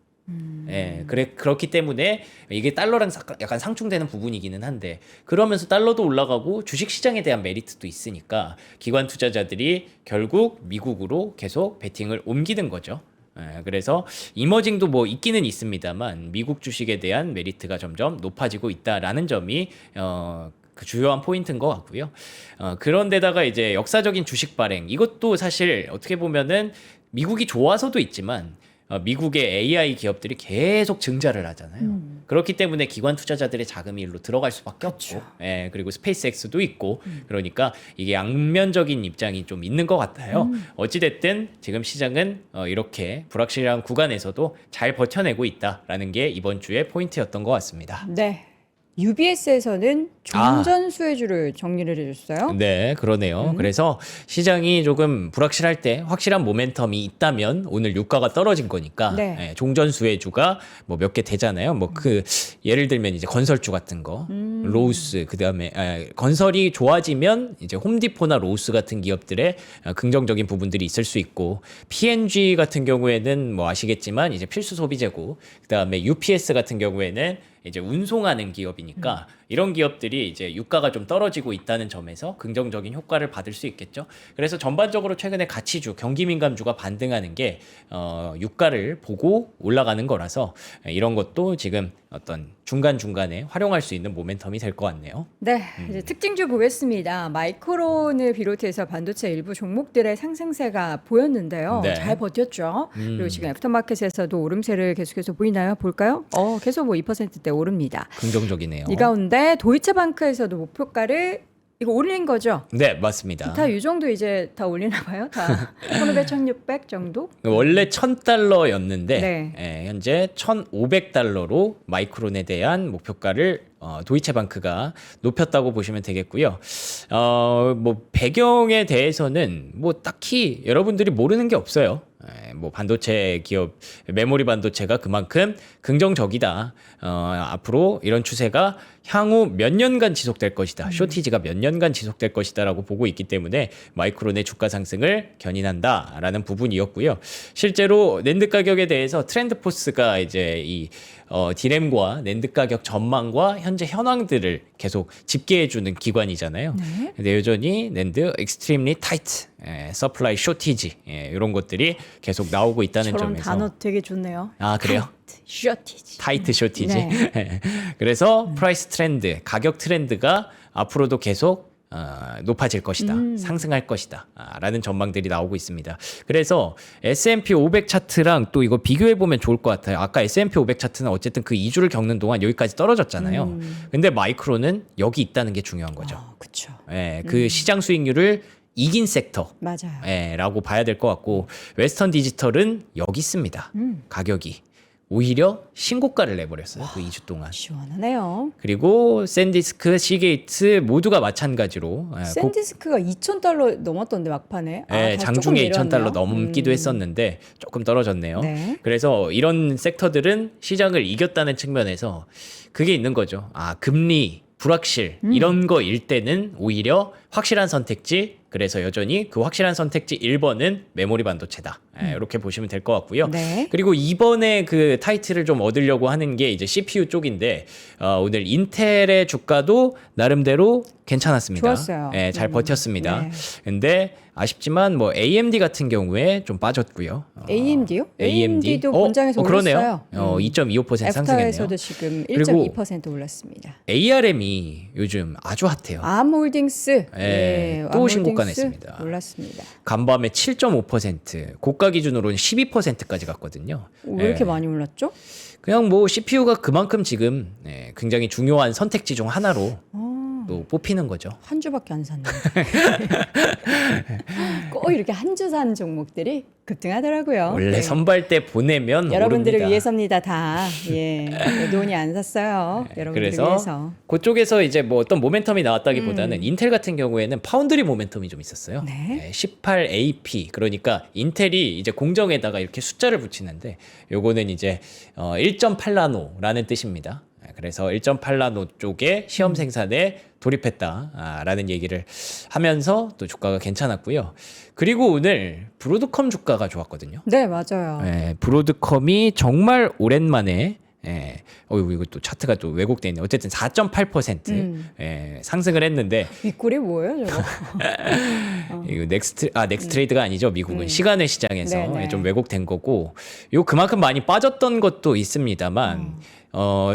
그렇기 때문에 이게 달러랑 약간 상충되는 부분이기는 한데, 그러면서 달러도 올라가고 주식시장에 대한 메리트도 있으니까 기관 투자자들이 결국 미국으로 계속 베팅을 옮기는 거죠. 그래서 이머징도 뭐 있기는 있습니다만 미국 주식에 대한 메리트가 점점 높아지고 있다라는 점이 그 주요한 포인트인 것 같고요. 그런데다가 이제 역사적인 주식 발행, 이것도 사실 어떻게 보면은 미국이 좋아서도 있지만 미국의 AI 기업들이 계속 증자를 하잖아요. 그렇기 때문에 기관 투자자들의 자금이 일로 들어갈 수밖에 없고, 그리고 스페이스X도 있고, 그러니까 이게 양면적인 입장이 좀 있는 것 같아요. 어찌됐든 지금 시장은 이렇게 불확실한 구간에서도 잘 버텨내고 있다라는 게 이번 주의 포인트였던 것 같습니다. 네. UBS에서는 종전 수혜주를 정리를 해줬어요. 네, 그러네요. 그래서 시장이 조금 불확실할 때 확실한 모멘텀이 있다면 오늘 유가가 떨어진 거니까 네. 종전 수혜주가 뭐 몇 개 되잖아요. 뭐 그 예를 들면 이제 건설주 같은 거, 로우스, 그다음에 건설이 좋아지면 이제 홈디포나 로우스 같은 기업들의 긍정적인 부분들이 있을 수 있고, P&G 같은 경우에는 뭐 아시겠지만 이제 필수 소비재고, 그다음에 UPS 같은 경우에는 이제 운송하는 기업이니까 이런 기업들이 이제 유가가 좀 떨어지고 있다는 점에서 긍정적인 효과를 받을 수 있겠죠. 그래서 전반적으로 최근에 가치주, 경기민감주가 반등하는 게 유가를 보고 올라가는 거라서 이런 것도 지금 어떤 중간중간에 활용할 수 있는 모멘텀이 될 것 같네요. 네, 이제 특징주 보겠습니다. 마이크론을 비롯해서 반도체 일부 종목들의 상승세가 보였는데요. 네. 잘 버텼죠. 그리고 지금 애프터마켓에서도 오름세를 계속해서 보이나요? 볼까요? 계속 뭐 2%대 오릅니다. 긍정적이네요. 이 가운데 도이체방크에서도 목표가를 이거 올린 거죠? 네, 맞습니다. 다 이 정도 이제 다 올리나 봐요. 다 1,500, 1,600 정도? 원래 $1,000였는데 네. 현재 $1,500로 마이크론에 대한 목표가를 도이체방크가 높였다고 보시면 되겠고요. 뭐 배경에 대해서는 뭐 딱히 여러분들이 모르는 게 없어요. 뭐 반도체 기업 메모리 반도체가 그만큼 긍정적이다. 앞으로 이런 추세가 향후 몇 년간 지속될 것이다. 쇼티지가 몇 년간 지속될 것이다라고 보고 있기 때문에 마이크론의 주가 상승을 견인한다라는 부분이었고요. 실제로 낸드 가격에 대해서 트렌드포스가 이제 이 디램과 낸드 가격 전망과 현재 현황들을 계속 집계해주는 기관이잖아요. 네. 근데 여전히 낸드 extremely tight, supply shortage 이런 것들이 계속 나오고 있다는 저런 점에서 단어 되게 좋네요. 아 그래요? 쇼티지. 타이트 쇼티지. 네. 그래서 프라이스 트렌드, 가격 트렌드가 앞으로도 계속 높아질 것이다. 상승할 것이다. 라는 전망들이 나오고 있습니다. 그래서 S&P 500 차트랑 또 이거 비교해 보면 좋을 것 같아요. 아까 S&P 500 차트는 어쨌든 그 2주를 겪는 동안 여기까지 떨어졌잖아요. 근데 마이크론은 여기 있다는 게 중요한 거죠. 그렇죠. 그 시장 수익률을 이긴 섹터. 맞아요. 라고 봐야 될 것 같고 웨스턴 디지털은 여기 있습니다. 가격이 오히려 신고가를 내버렸어요. 그 2주 동안. 시원하네요. 그리고 샌디스크, 시게이트 모두가 마찬가지로 샌디스크가 $2,000 넘었던데 막판에. 다시 장중에 조금 $2,000 내려왔네요. 넘기도 했었는데 조금 떨어졌네요. 네. 그래서 이런 섹터들은 시장을 이겼다는 측면에서 그게 있는 거죠. 금리, 불확실 이런 거일 때는 오히려 확실한 선택지, 그래서 여전히 그 확실한 선택지 1번은 메모리 반도체다. 이렇게 보시면 될 것 같고요. 네. 그리고 이번에 그 타이틀을 좀 얻으려고 하는 게 이제 CPU 쪽인데 오늘 인텔의 주가도 나름대로 괜찮았습니다. 좋았어요. 잘 버텼습니다. 네. 근데 아쉽지만 뭐 AMD 같은 경우에 좀 빠졌고요. AMD요? AMD도 본장에서 그러네요. 올랐어요. 2.25% 상승했네요. 애프터에서도 지금 그리고 1.2% 올랐습니다. ARM이 요즘 아주 핫해요. 암홀딩스. 또 암홀딩스 신고가 냈습니다. 올랐습니다. 간밤에 7.5%, 고가 기준으로는 12%까지 갔거든요. 왜 이렇게 많이 올랐죠? 그냥 뭐 CPU가 그만큼 지금 굉장히 중요한 선택지 중 하나로 또 뽑히는 거죠. 한 주밖에 안 샀는데. 꼭 이렇게 한 주 산 종목들이 급등하더라고요. 원래 네. 선발 때 보내면 여러분들을 오릅니다. 위해서입니다, 다. 내 돈이 안 샀어요. 여러분들을 그래서 위해서. 그쪽에서 이제 뭐 어떤 모멘텀이 나왔다기보다는 인텔 같은 경우에는 파운드리 모멘텀이 좀 있었어요. 네. 18AP, 그러니까 인텔이 이제 공정에다가 이렇게 숫자를 붙이는데 요거는 이제 1.8나노라는 뜻입니다. 그래서 1.8나노 쪽에 시험 생산에 돌입했다라는 얘기를 하면서 또 주가가 괜찮았고요. 그리고 오늘 브로드컴 주가가 좋았거든요. 네, 맞아요. 브로드컴이 정말 오랜만에 이거 또 차트가 또 왜곡돼 있네. 어쨌든 4.8% 상승을 했는데 윗골이 뭐예요, 저거? 이거 넥스트 트레이드가 아니죠. 미국은 시간의 시장에서 네네. 좀 왜곡된 거고, 요 그만큼 많이 빠졌던 것도 있습니다만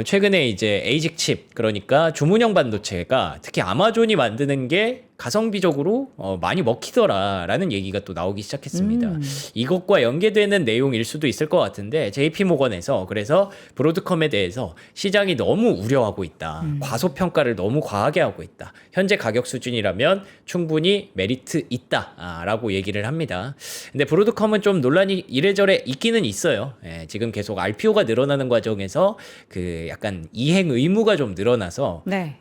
최근에 이제 에이직 칩, 그러니까 주문형 반도체가 특히 아마존이 만드는 게 가성비적으로 많이 먹히더라라는 얘기가 또 나오기 시작했습니다. 이것과 연계되는 내용일 수도 있을 것 같은데 JP모건에서 그래서 브로드컴에 대해서 시장이 너무 우려하고 있다. 과소평가를 너무 과하게 하고 있다. 현재 가격 수준이라면 충분히 메리트 있다라고 얘기를 합니다. 근데 브로드컴은 좀 논란이 이래저래 있기는 있어요. 지금 계속 RPO가 늘어나는 과정에서 그 약간 이행 의무가 좀 늘어나서 네.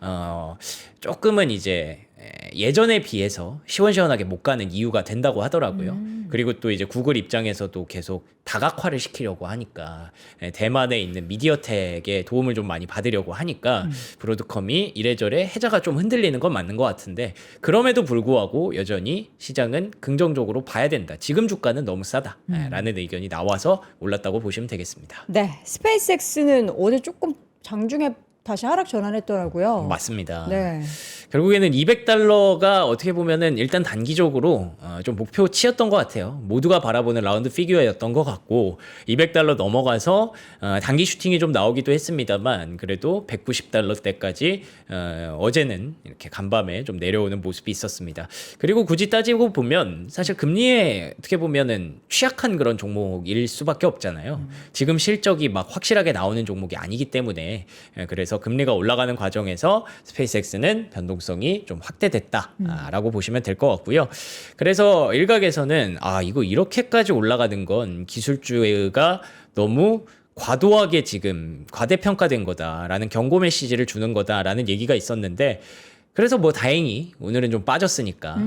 조금은 이제 예전에 비해서 시원시원하게 못 가는 이유가 된다고 하더라고요. 그리고 또 이제 구글 입장에서도 계속 다각화를 시키려고 하니까 대만에 있는 미디어텍의 도움을 좀 많이 받으려고 하니까 브로드컴이 이래저래 해자가 좀 흔들리는 건 맞는 것 같은데, 그럼에도 불구하고 여전히 시장은 긍정적으로 봐야 된다. 지금 주가는 너무 싸다. 라는 의견이 나와서 올랐다고 보시면 되겠습니다. 네, 스페이스X는 어제 조금 장중에 다시 하락 전환했더라고요. 맞습니다. 네. 결국에는 200달러가 어떻게 보면은 일단 단기적으로 좀 목표치였던 것 같아요. 모두가 바라보는 라운드 피규어였던 것 같고 200달러 넘어가서 단기 슈팅이 좀 나오기도 했습니다만 그래도 190달러대까지 어제는 이렇게 간밤에 좀 내려오는 모습이 있었습니다. 그리고 굳이 따지고 보면 사실 금리에 어떻게 보면은 취약한 그런 종목일 수밖에 없잖아요. 지금 실적이 막 확실하게 나오는 종목이 아니기 때문에 그래서 금리가 올라가는 과정에서 스페이스X는 변동성이 좀 확대됐다라고 보시면 될 것 같고요. 그래서 일각에서는 이거 이렇게까지 올라가는 건 기술주가 너무 과도하게 지금 과대평가된 거다라는 경고 메시지를 주는 거다라는 얘기가 있었는데 그래서 뭐 다행히 오늘은 좀 빠졌으니까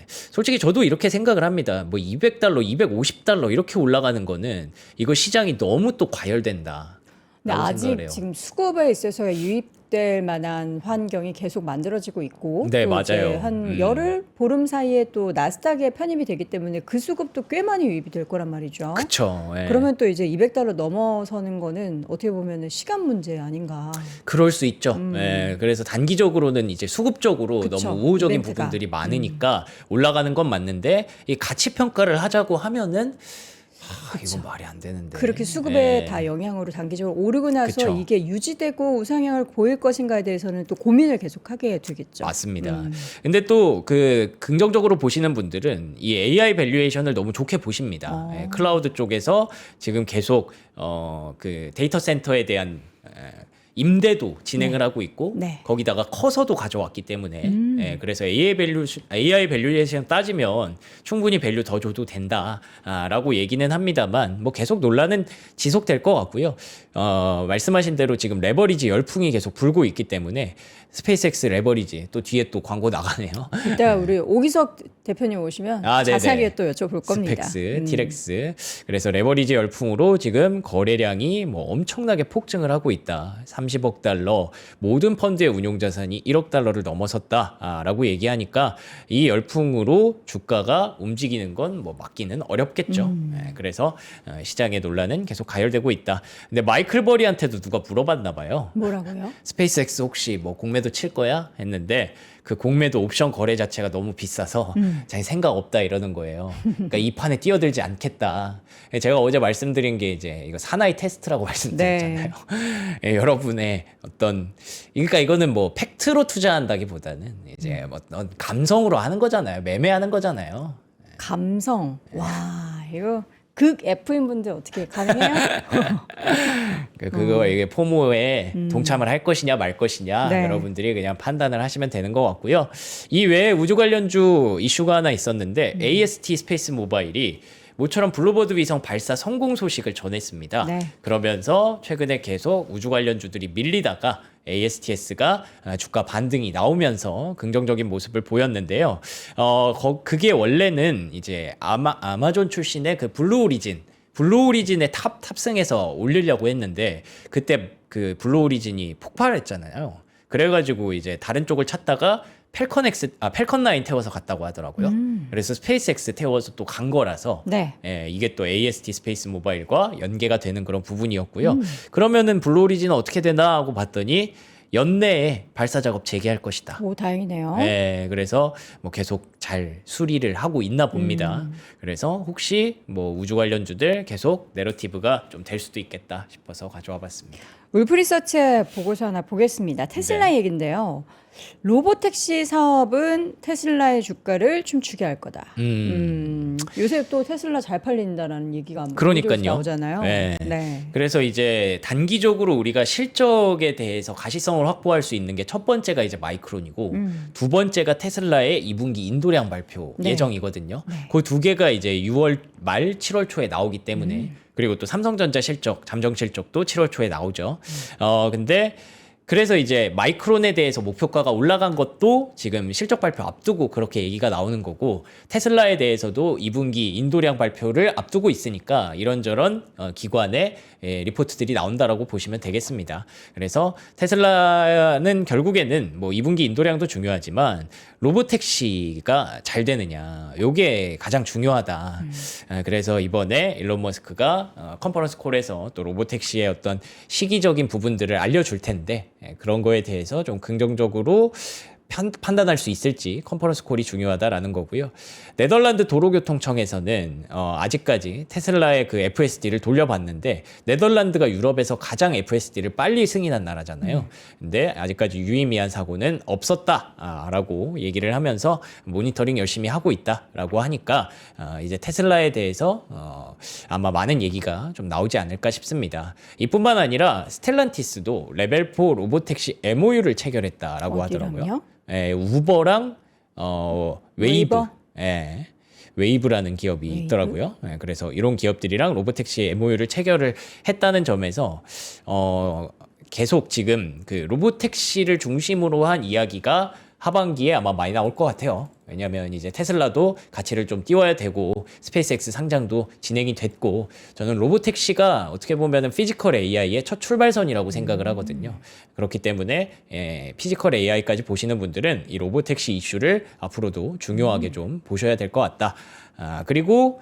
솔직히 저도 이렇게 생각을 합니다. 뭐 200달러, 250달러 이렇게 올라가는 거는 이거 시장이 너무 또 과열된다. 근데 라고 아직 생각을 해요. 지금 수급에 있어서 유입될 만한 환경이 계속 만들어지고 있고 네, 또 이제 맞아요. 한 열흘 보름 사이에 또 나스닥에 편입이 되기 때문에 그 수급도 꽤 많이 유입이 될 거란 말이죠. 그쵸. 예. 그러면 또 이제 200달러 넘어서는 거는 어떻게 보면 시간 문제 아닌가. 그럴 수 있죠. 예, 그래서 단기적으로는 이제 수급적으로 그쵸. 너무 우호적인 이벤트가. 부분들이 많으니까 올라가는 건 맞는데 이 가치 평가를 하자고 하면은 이건 말이 안 되는데. 그렇게 수급에 예. 다 영향으로 단기적으로 오르고 나서 그쵸. 이게 유지되고 우상향을 보일 것인가에 대해서는 또 고민을 계속하게 되겠죠. 맞습니다. 근데 또 그 긍정적으로 보시는 분들은 이 AI 밸류에이션을 너무 좋게 보십니다. 예, 클라우드 쪽에서 지금 계속 그 데이터 센터에 대한 임대도 진행을 하고 있고 네. 거기다가 커서도 가져왔기 때문에 예, 그래서 AI 밸류에이션 따지면 충분히 밸류 더 줘도 된다라고 얘기는 합니다만 뭐 계속 논란은 지속될 것 같고요. 말씀하신 대로 지금 레버리지 열풍이 계속 불고 있기 때문에 스페이스X 레버리지 또 뒤에 또 광고 나가네요. 이따 우리 오기석 대표님 오시면 네네. 자세하게 또 여쭤볼 겁니다. 스펙스, 티렉스. 그래서 레버리지 열풍으로 지금 거래량이 뭐 엄청나게 폭증을 하고 있다. 30억 달러, 모든 펀드의 운용 자산이 1억 달러를 넘어섰다라고 얘기하니까 이 열풍으로 주가가 움직이는 건 뭐 막기는 어렵겠죠. 네, 그래서 시장의 논란은 계속 가열되고 있다. 근데 마이클 버리한테도 누가 물어봤나 봐요. 뭐라고요? 스페이스X 혹시 뭐 공매도 칠 거야? 했는데 그 공매도 옵션 거래 자체가 너무 비싸서 자기 생각 없다 이러는 거예요. 그러니까 이 판에 뛰어들지 않겠다. 제가 어제 말씀드린 게 이제 이거 사나이 테스트라고 말씀드렸잖아요. 예, 여러분의 어떤 그러니까 이거는 뭐 팩트로 투자한다기보다는 이제 뭐 어떤 감성으로 하는 거잖아요. 매매하는 거잖아요. 감성. 와, 이거 극 F인 분들 어떻게 가능해요? 그거 이게 포모에 동참을 할 것이냐 말 것이냐 네. 여러분들이 그냥 판단을 하시면 되는 것 같고요. 이 외에 우주 관련주 이슈가 하나 있었는데 AST 스페이스 모바일이 모처럼 블루버드 위성 발사 성공 소식을 전했습니다. 네. 그러면서 최근에 계속 우주 관련주들이 밀리다가 ASTS가 주가 반등이 나오면서 긍정적인 모습을 보였는데요. 그게 원래는 이제 아마존 출신의 그 블루 오리진의 탑승해서 올리려고 했는데 그때 그 블루 오리진이 폭발했잖아요. 그래가지고 이제 다른 쪽을 찾다가 펠컨 9 태워서 갔다고 하더라고요. 그래서 스페이스X 태워서 또 간 거라서 네. 예, 이게 또 AST 스페이스 모바일과 연계가 되는 그런 부분이었고요. 그러면은 블루 오리진은 어떻게 되나 하고 봤더니 연내에 발사 작업 재개할 것이다. 오, 다행이네요. 네, 그래서 뭐 계속 잘 수리를 하고 있나 봅니다. 그래서 혹시 뭐 우주 관련주들 계속 내러티브가 좀 될 수도 있겠다 싶어서 가져와 봤습니다. 울프리서치의 보고서 하나 보겠습니다. 테슬라 얘긴데요. 로보택시 사업은 테슬라의 주가를 춤추게 할 거다. 요새 또 테슬라 잘 팔린다라는 얘기가 그러니까요. 나오잖아요. 네. 네. 그래서 이제 단기적으로 우리가 실적에 대해서 가시성을 확보할 수 있는 게 첫 번째가 이제 마이크론이고 두 번째가 테슬라의 2분기 인도량 발표 네. 예정이거든요. 그 두 개가 이제 6월 말 7월 초에 나오기 때문에 그리고 또 삼성전자 실적, 잠정 실적도 7월 초에 나오죠. 근데 그래서 이제 마이크론에 대해서 목표가가 올라간 것도 지금 실적 발표 앞두고 그렇게 얘기가 나오는 거고 테슬라에 대해서도 2분기 인도량 발표를 앞두고 있으니까 이런저런 기관의 리포트들이 나온다라고 보시면 되겠습니다. 그래서 테슬라는 결국에는 뭐 2분기 인도량도 중요하지만 로보택시가 잘 되느냐 요게 가장 중요하다. 그래서 이번에 일론 머스크가 컨퍼런스 콜에서 또 로보택시의 어떤 시기적인 부분들을 알려줄 텐데 그런 거에 대해서 좀 긍정적으로 판단할 수 있을지 컨퍼런스 콜이 중요하다라는 거고요. 네덜란드 도로교통청에서는 아직까지 테슬라의 그 FSD를 돌려봤는데 네덜란드가 유럽에서 가장 FSD를 빨리 승인한 나라잖아요. 근데 아직까지 유의미한 사고는 없었다라고 얘기를 하면서 모니터링 열심히 하고 있다라고 하니까 이제 테슬라에 대해서 아마 많은 얘기가 좀 나오지 않을까 싶습니다. 이뿐만 아니라 스텔란티스도 레벨 4 로보택시 MOU를 체결했다라고 하더라고요. 어디랑요? 우버랑 웨이브, 웨이버? 웨이브라는 기업이 웨이브? 있더라고요. 그래서 이런 기업들이랑 로보택시 MOU를 체결을 했다는 점에서 계속 지금 그 로보택시를 중심으로 한 이야기가 하반기에 아마 많이 나올 것 같아요. 왜냐하면 이제 테슬라도 가치를 좀 띄워야 되고 스페이스X 상장도 진행이 됐고 저는 로보택시가 어떻게 보면은 피지컬 AI의 첫 출발선이라고 생각을 하거든요. 그렇기 때문에 피지컬 AI까지 보시는 분들은 이 로보택시 이슈를 앞으로도 중요하게 좀 보셔야 될 것 같다. 그리고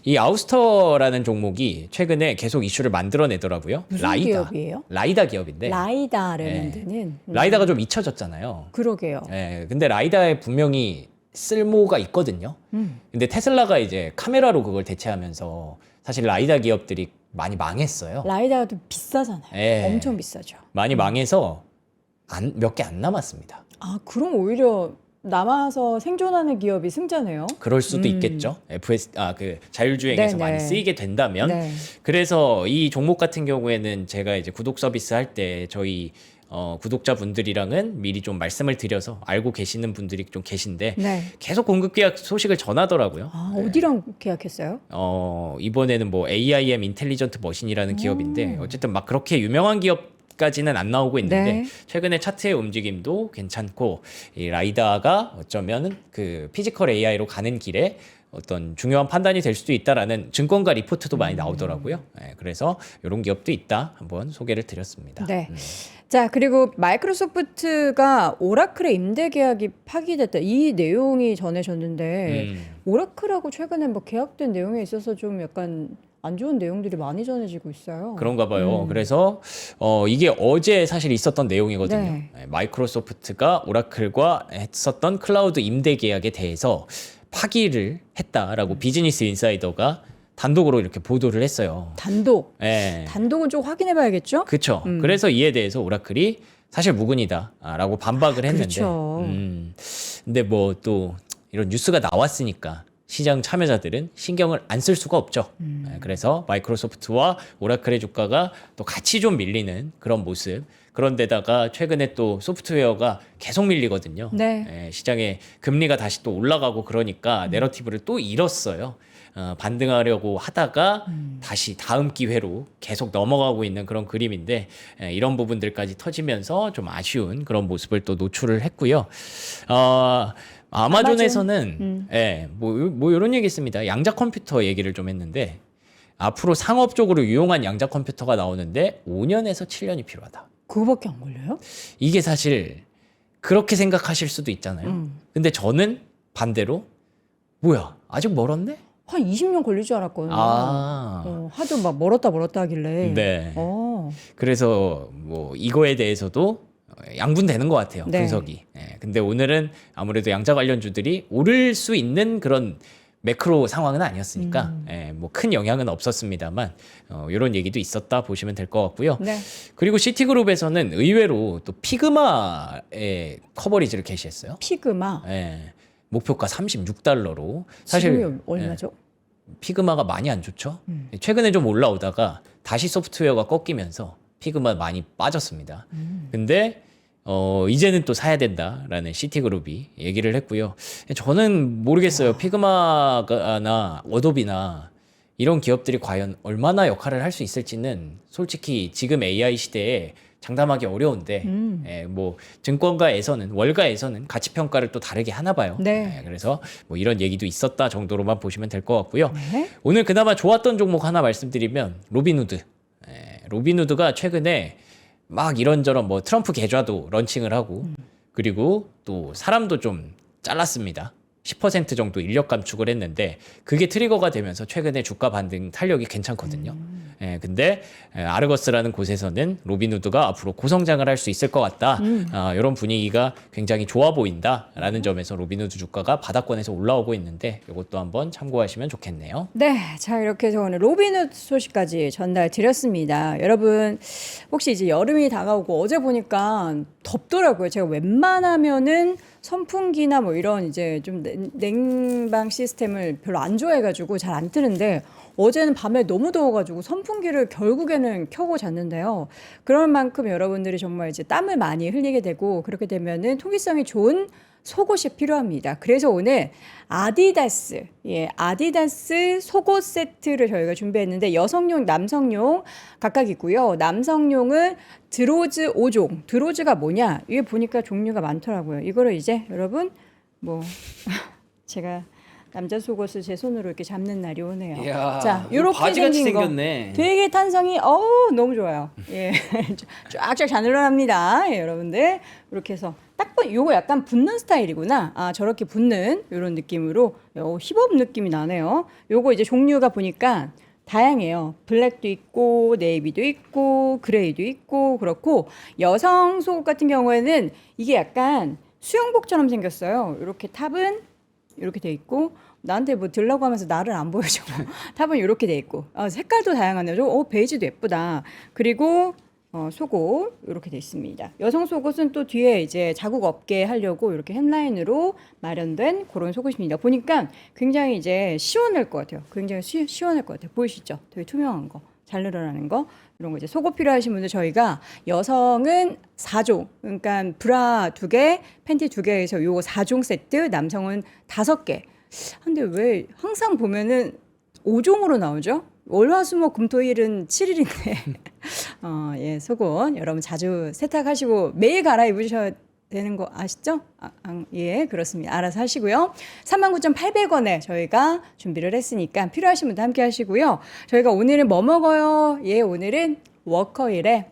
이 아우스터라는 종목이 최근에 계속 이슈를 만들어내더라고요. 무슨 기업이에요? 라이다 기업인데 라이다라는 라이다가 좀 잊혀졌잖아요. 그러게요. 근데 라이다에 분명히 쓸모가 있거든요. 근데 테슬라가 이제 카메라로 그걸 대체하면서 사실 라이다 기업들이 많이 망했어요. 라이다도 비싸잖아요. 예. 엄청 비싸죠. 많이 망해서 몇 개 안 남았습니다. 그럼 오히려 남아서 생존하는 기업이 승자네요. 그럴 수도 있겠죠. 그 자율주행에서 네네. 많이 쓰이게 된다면. 네. 그래서 이 종목 같은 경우에는 제가 이제 구독 서비스 할 때 저희 구독자분들이랑은 미리 좀 말씀을 드려서 알고 계시는 분들이 좀 계신데 네. 계속 공급 계약 소식을 전하더라고요. 어디랑 계약했어요? 이번에는 뭐 AIM 인텔리전트 머신이라는 기업인데 어쨌든 막 그렇게 유명한 기업까지는 안 나오고 있는데 네. 최근에 차트의 움직임도 괜찮고 이 라이다가 어쩌면 그 피지컬 AI로 가는 길에 어떤 중요한 판단이 될 수도 있다라는 증권가 리포트도 많이 나오더라고요. 그래서 이런 기업도 있다 한번 소개를 드렸습니다. 네. 자, 그리고 마이크로소프트가 오라클의 임대 계약이 파기됐다. 이 내용이 전해졌는데 오라클하고 최근에 뭐 계약된 내용에 있어서 좀 약간 안 좋은 내용들이 많이 전해지고 있어요. 그런가 봐요. 그래서 이게 어제 사실 있었던 내용이거든요. 네. 마이크로소프트가 오라클과 했었던 클라우드 임대 계약에 대해서 파기를 했다라고 비즈니스 인사이더가 단독으로 이렇게 보도를 했어요. 단독. 예. 단독은 좀 확인해 봐야겠죠? 그렇죠. 그래서 이에 대해서 오라클이 사실 무근이다라고 반박을 했는데. 그렇죠. 근데 뭐 또 이런 뉴스가 나왔으니까 시장 참여자들은 신경을 안 쓸 수가 없죠. 그래서 마이크로소프트와 오라클의 주가가 또 같이 좀 밀리는 그런 모습. 그런데다가 최근에 또 소프트웨어가 계속 밀리거든요. 네. 시장에 금리가 다시 또 올라가고 그러니까 내러티브를 또 잃었어요. 반등하려고 하다가 다시 다음 기회로 계속 넘어가고 있는 그런 그림인데 이런 부분들까지 터지면서 좀 아쉬운 그런 모습을 또 노출을 했고요. 아마존에서는 뭐 이런 얘기 있습니다. 양자 컴퓨터 얘기를 좀 했는데 앞으로 상업적으로 유용한 양자 컴퓨터가 나오는데 5년에서 7년이 필요하다. 그거밖에 안 걸려요? 이게 사실 그렇게 생각하실 수도 있잖아요. 근데 저는 반대로 뭐야 아직 멀었네? 한 20년 걸릴 줄 알았거든요. 하도 막 멀었다 하길래. 네. 어. 그래서 뭐 이거에 대해서도 양분되는 것 같아요. 네. 분석이. 근데 오늘은 아무래도 양자 관련주들이 오를 수 있는 그런 매크로 상황은 아니었으니까 뭐 큰 영향은 없었습니다만 이런 얘기도 있었다 보시면 될 것 같고요. 네. 그리고 시티그룹에서는 의외로 또 피그마의 커버리지를 개시했어요. 피그마. 목표가 $36로. 사실 지금이 얼마죠? 피그마가 많이 안 좋죠. 최근에 좀 올라오다가 다시 소프트웨어가 꺾이면서 피그마 많이 빠졌습니다. 근데 이제는 또 사야 된다라는 시티그룹이 얘기를 했고요. 저는 모르겠어요. 피그마나 어도비나 이런 기업들이 과연 얼마나 역할을 할 수 있을지는 솔직히 지금 AI 시대에 장담하기 어려운데 뭐 증권가에서는 월가에서는 가치 평가를 또 다르게 하나 봐요. 네. 그래서 뭐 이런 얘기도 있었다 정도로만 보시면 될 것 같고요. 네. 오늘 그나마 좋았던 종목 하나 말씀드리면 로빈후드. 로빈후드가 최근에 막 이런저런 뭐 트럼프 계좌도 런칭을 하고 그리고 또 사람도 좀 잘랐습니다. 10% 정도 인력 감축을 했는데 그게 트리거가 되면서 최근에 주가 반등 탄력이 괜찮거든요. 예, 근데 아르거스라는 곳에서는 로빈후드가 앞으로 고성장을 할 수 있을 것 같다. 이런 분위기가 굉장히 좋아 보인다라는 점에서 로빈후드 주가가 바닥권에서 올라오고 있는데 이것도 한번 참고하시면 좋겠네요. 네, 자 이렇게 해서 오늘 로빈후드 소식까지 전달 드렸습니다. 여러분 혹시 이제 여름이 다가오고 어제 보니까 덥더라고요. 제가 웬만하면은 선풍기나 뭐 이런 이제 좀 냉방 시스템을 별로 안 좋아해가지고 잘 안 뜨는데 어제는 밤에 너무 더워가지고 선풍기를 결국에는 켜고 잤는데요. 그럴 만큼 여러분들이 정말 이제 땀을 많이 흘리게 되고 그렇게 되면은 통기성이 좋은 속옷이 필요합니다. 그래서 오늘 아디다스, 아디다스 속옷 세트를 저희가 준비했는데 여성용, 남성용 각각 있고요. 남성용은 드로즈 5종. 드로즈가 뭐냐? 이게 보니까 종류가 많더라고요. 이거를 이제 여러분 뭐 제가 남자 속옷을 제 손으로 이렇게 잡는 날이 오네요. 이야, 자, 이렇게 바지같이 생긴 거. 생겼네. 되게 탄성이 너무 좋아요. 예, 쫙쫙 잘 늘어납니다. 예, 여러분들 이렇게 해서 딱 요거 약간 붙는 스타일이구나. 아 저렇게 붙는 이런 느낌으로 힙업 느낌이 나네요. 요거 이제 종류가 보니까 다양해요. 블랙도 있고 네이비도 있고 그레이도 있고 그렇고 여성 속옷 같은 경우에는 이게 약간 수영복처럼 생겼어요. 이렇게 탑은 이렇게 돼 있고 나한테 뭐 들라고 하면서 나를 안 보여줘. 탑은 이렇게 돼 있고 색깔도 다양하네요. 베이지도 예쁘다. 그리고 속옷 이렇게 돼 있습니다. 여성 속옷은 또 뒤에 이제 자국 없게 하려고 이렇게 햄라인으로 마련된 그런 속옷입니다. 보니까 굉장히 이제 시원할 것 같아요. 굉장히 시원할 것 같아요. 보이시죠? 되게 투명한 거, 잘 늘어나는 거 이런 거 이제 속옷 필요하신 분들 저희가 여성은 4종, 그러니까 브라 2개, 팬티 2개에서 요거 4종 세트, 남성은 5개. 근데 왜 항상 보면은 5종으로 나오죠? 월화수목금토일은 7일인데 예, 속옷 여러분 자주 세탁하시고 매일 갈아입으셔야 되는 거 아시죠? 예, 그렇습니다. 알아서 하시고요. 39,800원에 저희가 준비를 했으니까 필요하신 분도 함께 하시고요. 저희가 오늘은 뭐 먹어요? 예, 오늘은 워커힐에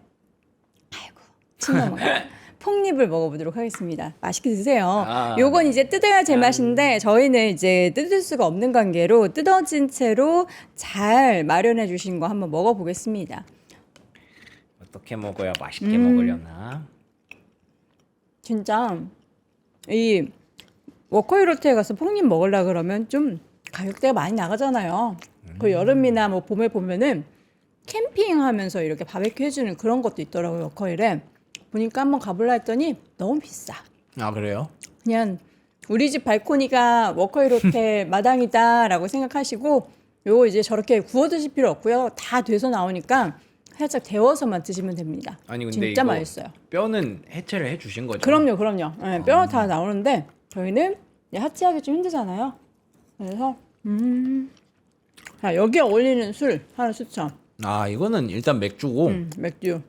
침 넘어가요. 폭립을 먹어보도록 하겠습니다. 맛있게 드세요. 요건 이제 뜯어야 제맛인데 저희는 이제 뜯을 수가 없는 관계로 뜯어진 채로 잘 마련해 주신 거 한번 먹어보겠습니다. 어떻게 먹어야 맛있게 먹으려나? 진짜 이 워커힐호텔 가서 폭립 먹으려 그러면 좀 가격대가 많이 나가잖아요. 그 여름이나 뭐 봄에 보면은 캠핑하면서 이렇게 바베큐 해주는 그런 것도 있더라고요. 워커힐에 보니까 한번 가볼라 했더니 너무 비싸. 아 그래요? 그냥 우리 집 발코니가 워커힐호텔 마당이다라고 생각하시고 요거 이제 저렇게 구워 드실 필요 없고요. 다 돼서 나오니까 살짝 데워서만 드시면 됩니다. 아니 근데 진짜 이거 맛있어요. 뼈는 해체를 해주신 거죠? 그럼요. 네, 뼈 다 나오는데 저희는 하체하기 좀 힘들잖아요. 그래서 자, 여기에 어울리는 술 하나 추천. 아 이거는 일단 맥주고 맥주.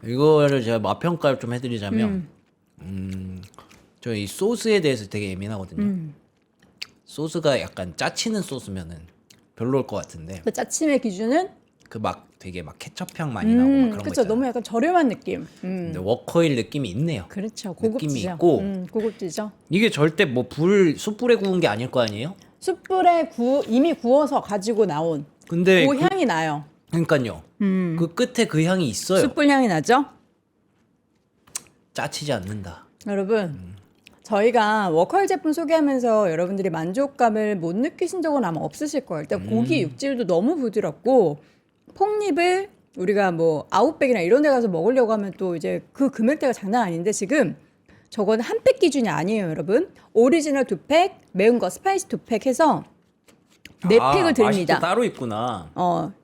이거를 제가 맛 평가를 좀 해드리자면 저 이 소스에 대해서 되게 예민하거든요. 소스가 약간 짜치는 소스면은 별로일 것 같은데 그 짜침의 기준은 그 막 되게 막 케첩향 많이 나고 막 그런 거 그렇죠. 있잖아요. 너무 약간 저렴한 느낌. 근데 워커힐 느낌이 있네요. 그렇죠. 느낌이 고급지죠. 있고 고급지죠. 이게 절대 뭐 숯불에 구운 게 아닐 거 아니에요? 숯불에 이미 구워서 가지고 나온 근데 그 향이 나요. 그러니까요. 그 끝에 그 향이 있어요. 숯불 향이 나죠? 짜치지 않는다. 여러분 저희가 워커힐 제품 소개하면서 여러분들이 만족감을 못 느끼신 적은 아마 없으실 거예요. 일단 고기 육질도 너무 부드럽고 폭립을 우리가 뭐 아웃백이나 이런 데 가서 먹으려고 하면 또 이제 그 금액대가 장난 아닌데 지금 저건 한 팩 기준이 아니에요, 여러분. 오리지널 2팩, 매운 거 스파이시 2팩 해서 4팩을 드립니다. 맛이 또 따로 있구나.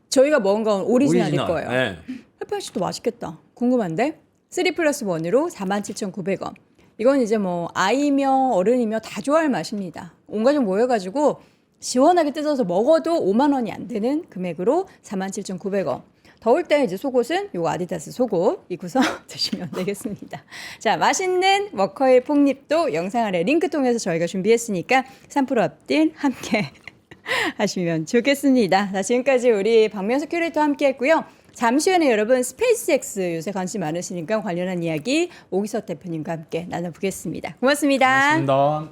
저희가 먹은 건 오리지널일 오리지널. 거예요. 네. 페퍼치도 맛있겠다. 궁금한데? 3+1으로 47,900원. 이건 이제 뭐 아이며 어른이며 다 좋아할 맛입니다. 온 가족 모여가지고 시원하게 뜯어서 먹어도 5만 원이 안 되는 금액으로 47,900원. 더울 때 이제 속옷은 요 아디다스 속옷 입고서 드시면 되겠습니다. 자, 맛있는 워커힐 폭립도 영상 아래 링크 통해서 저희가 준비했으니까 3% 업딜 함께 하시면 좋겠습니다. 자, 지금까지 우리 박명수 큐레이터와 함께 했고요. 잠시 후에는 여러분 스페이스X 요새 관심 많으시니까 관련한 이야기 오기석 대표님과 함께 나눠보겠습니다. 고맙습니다. 고맙습니다.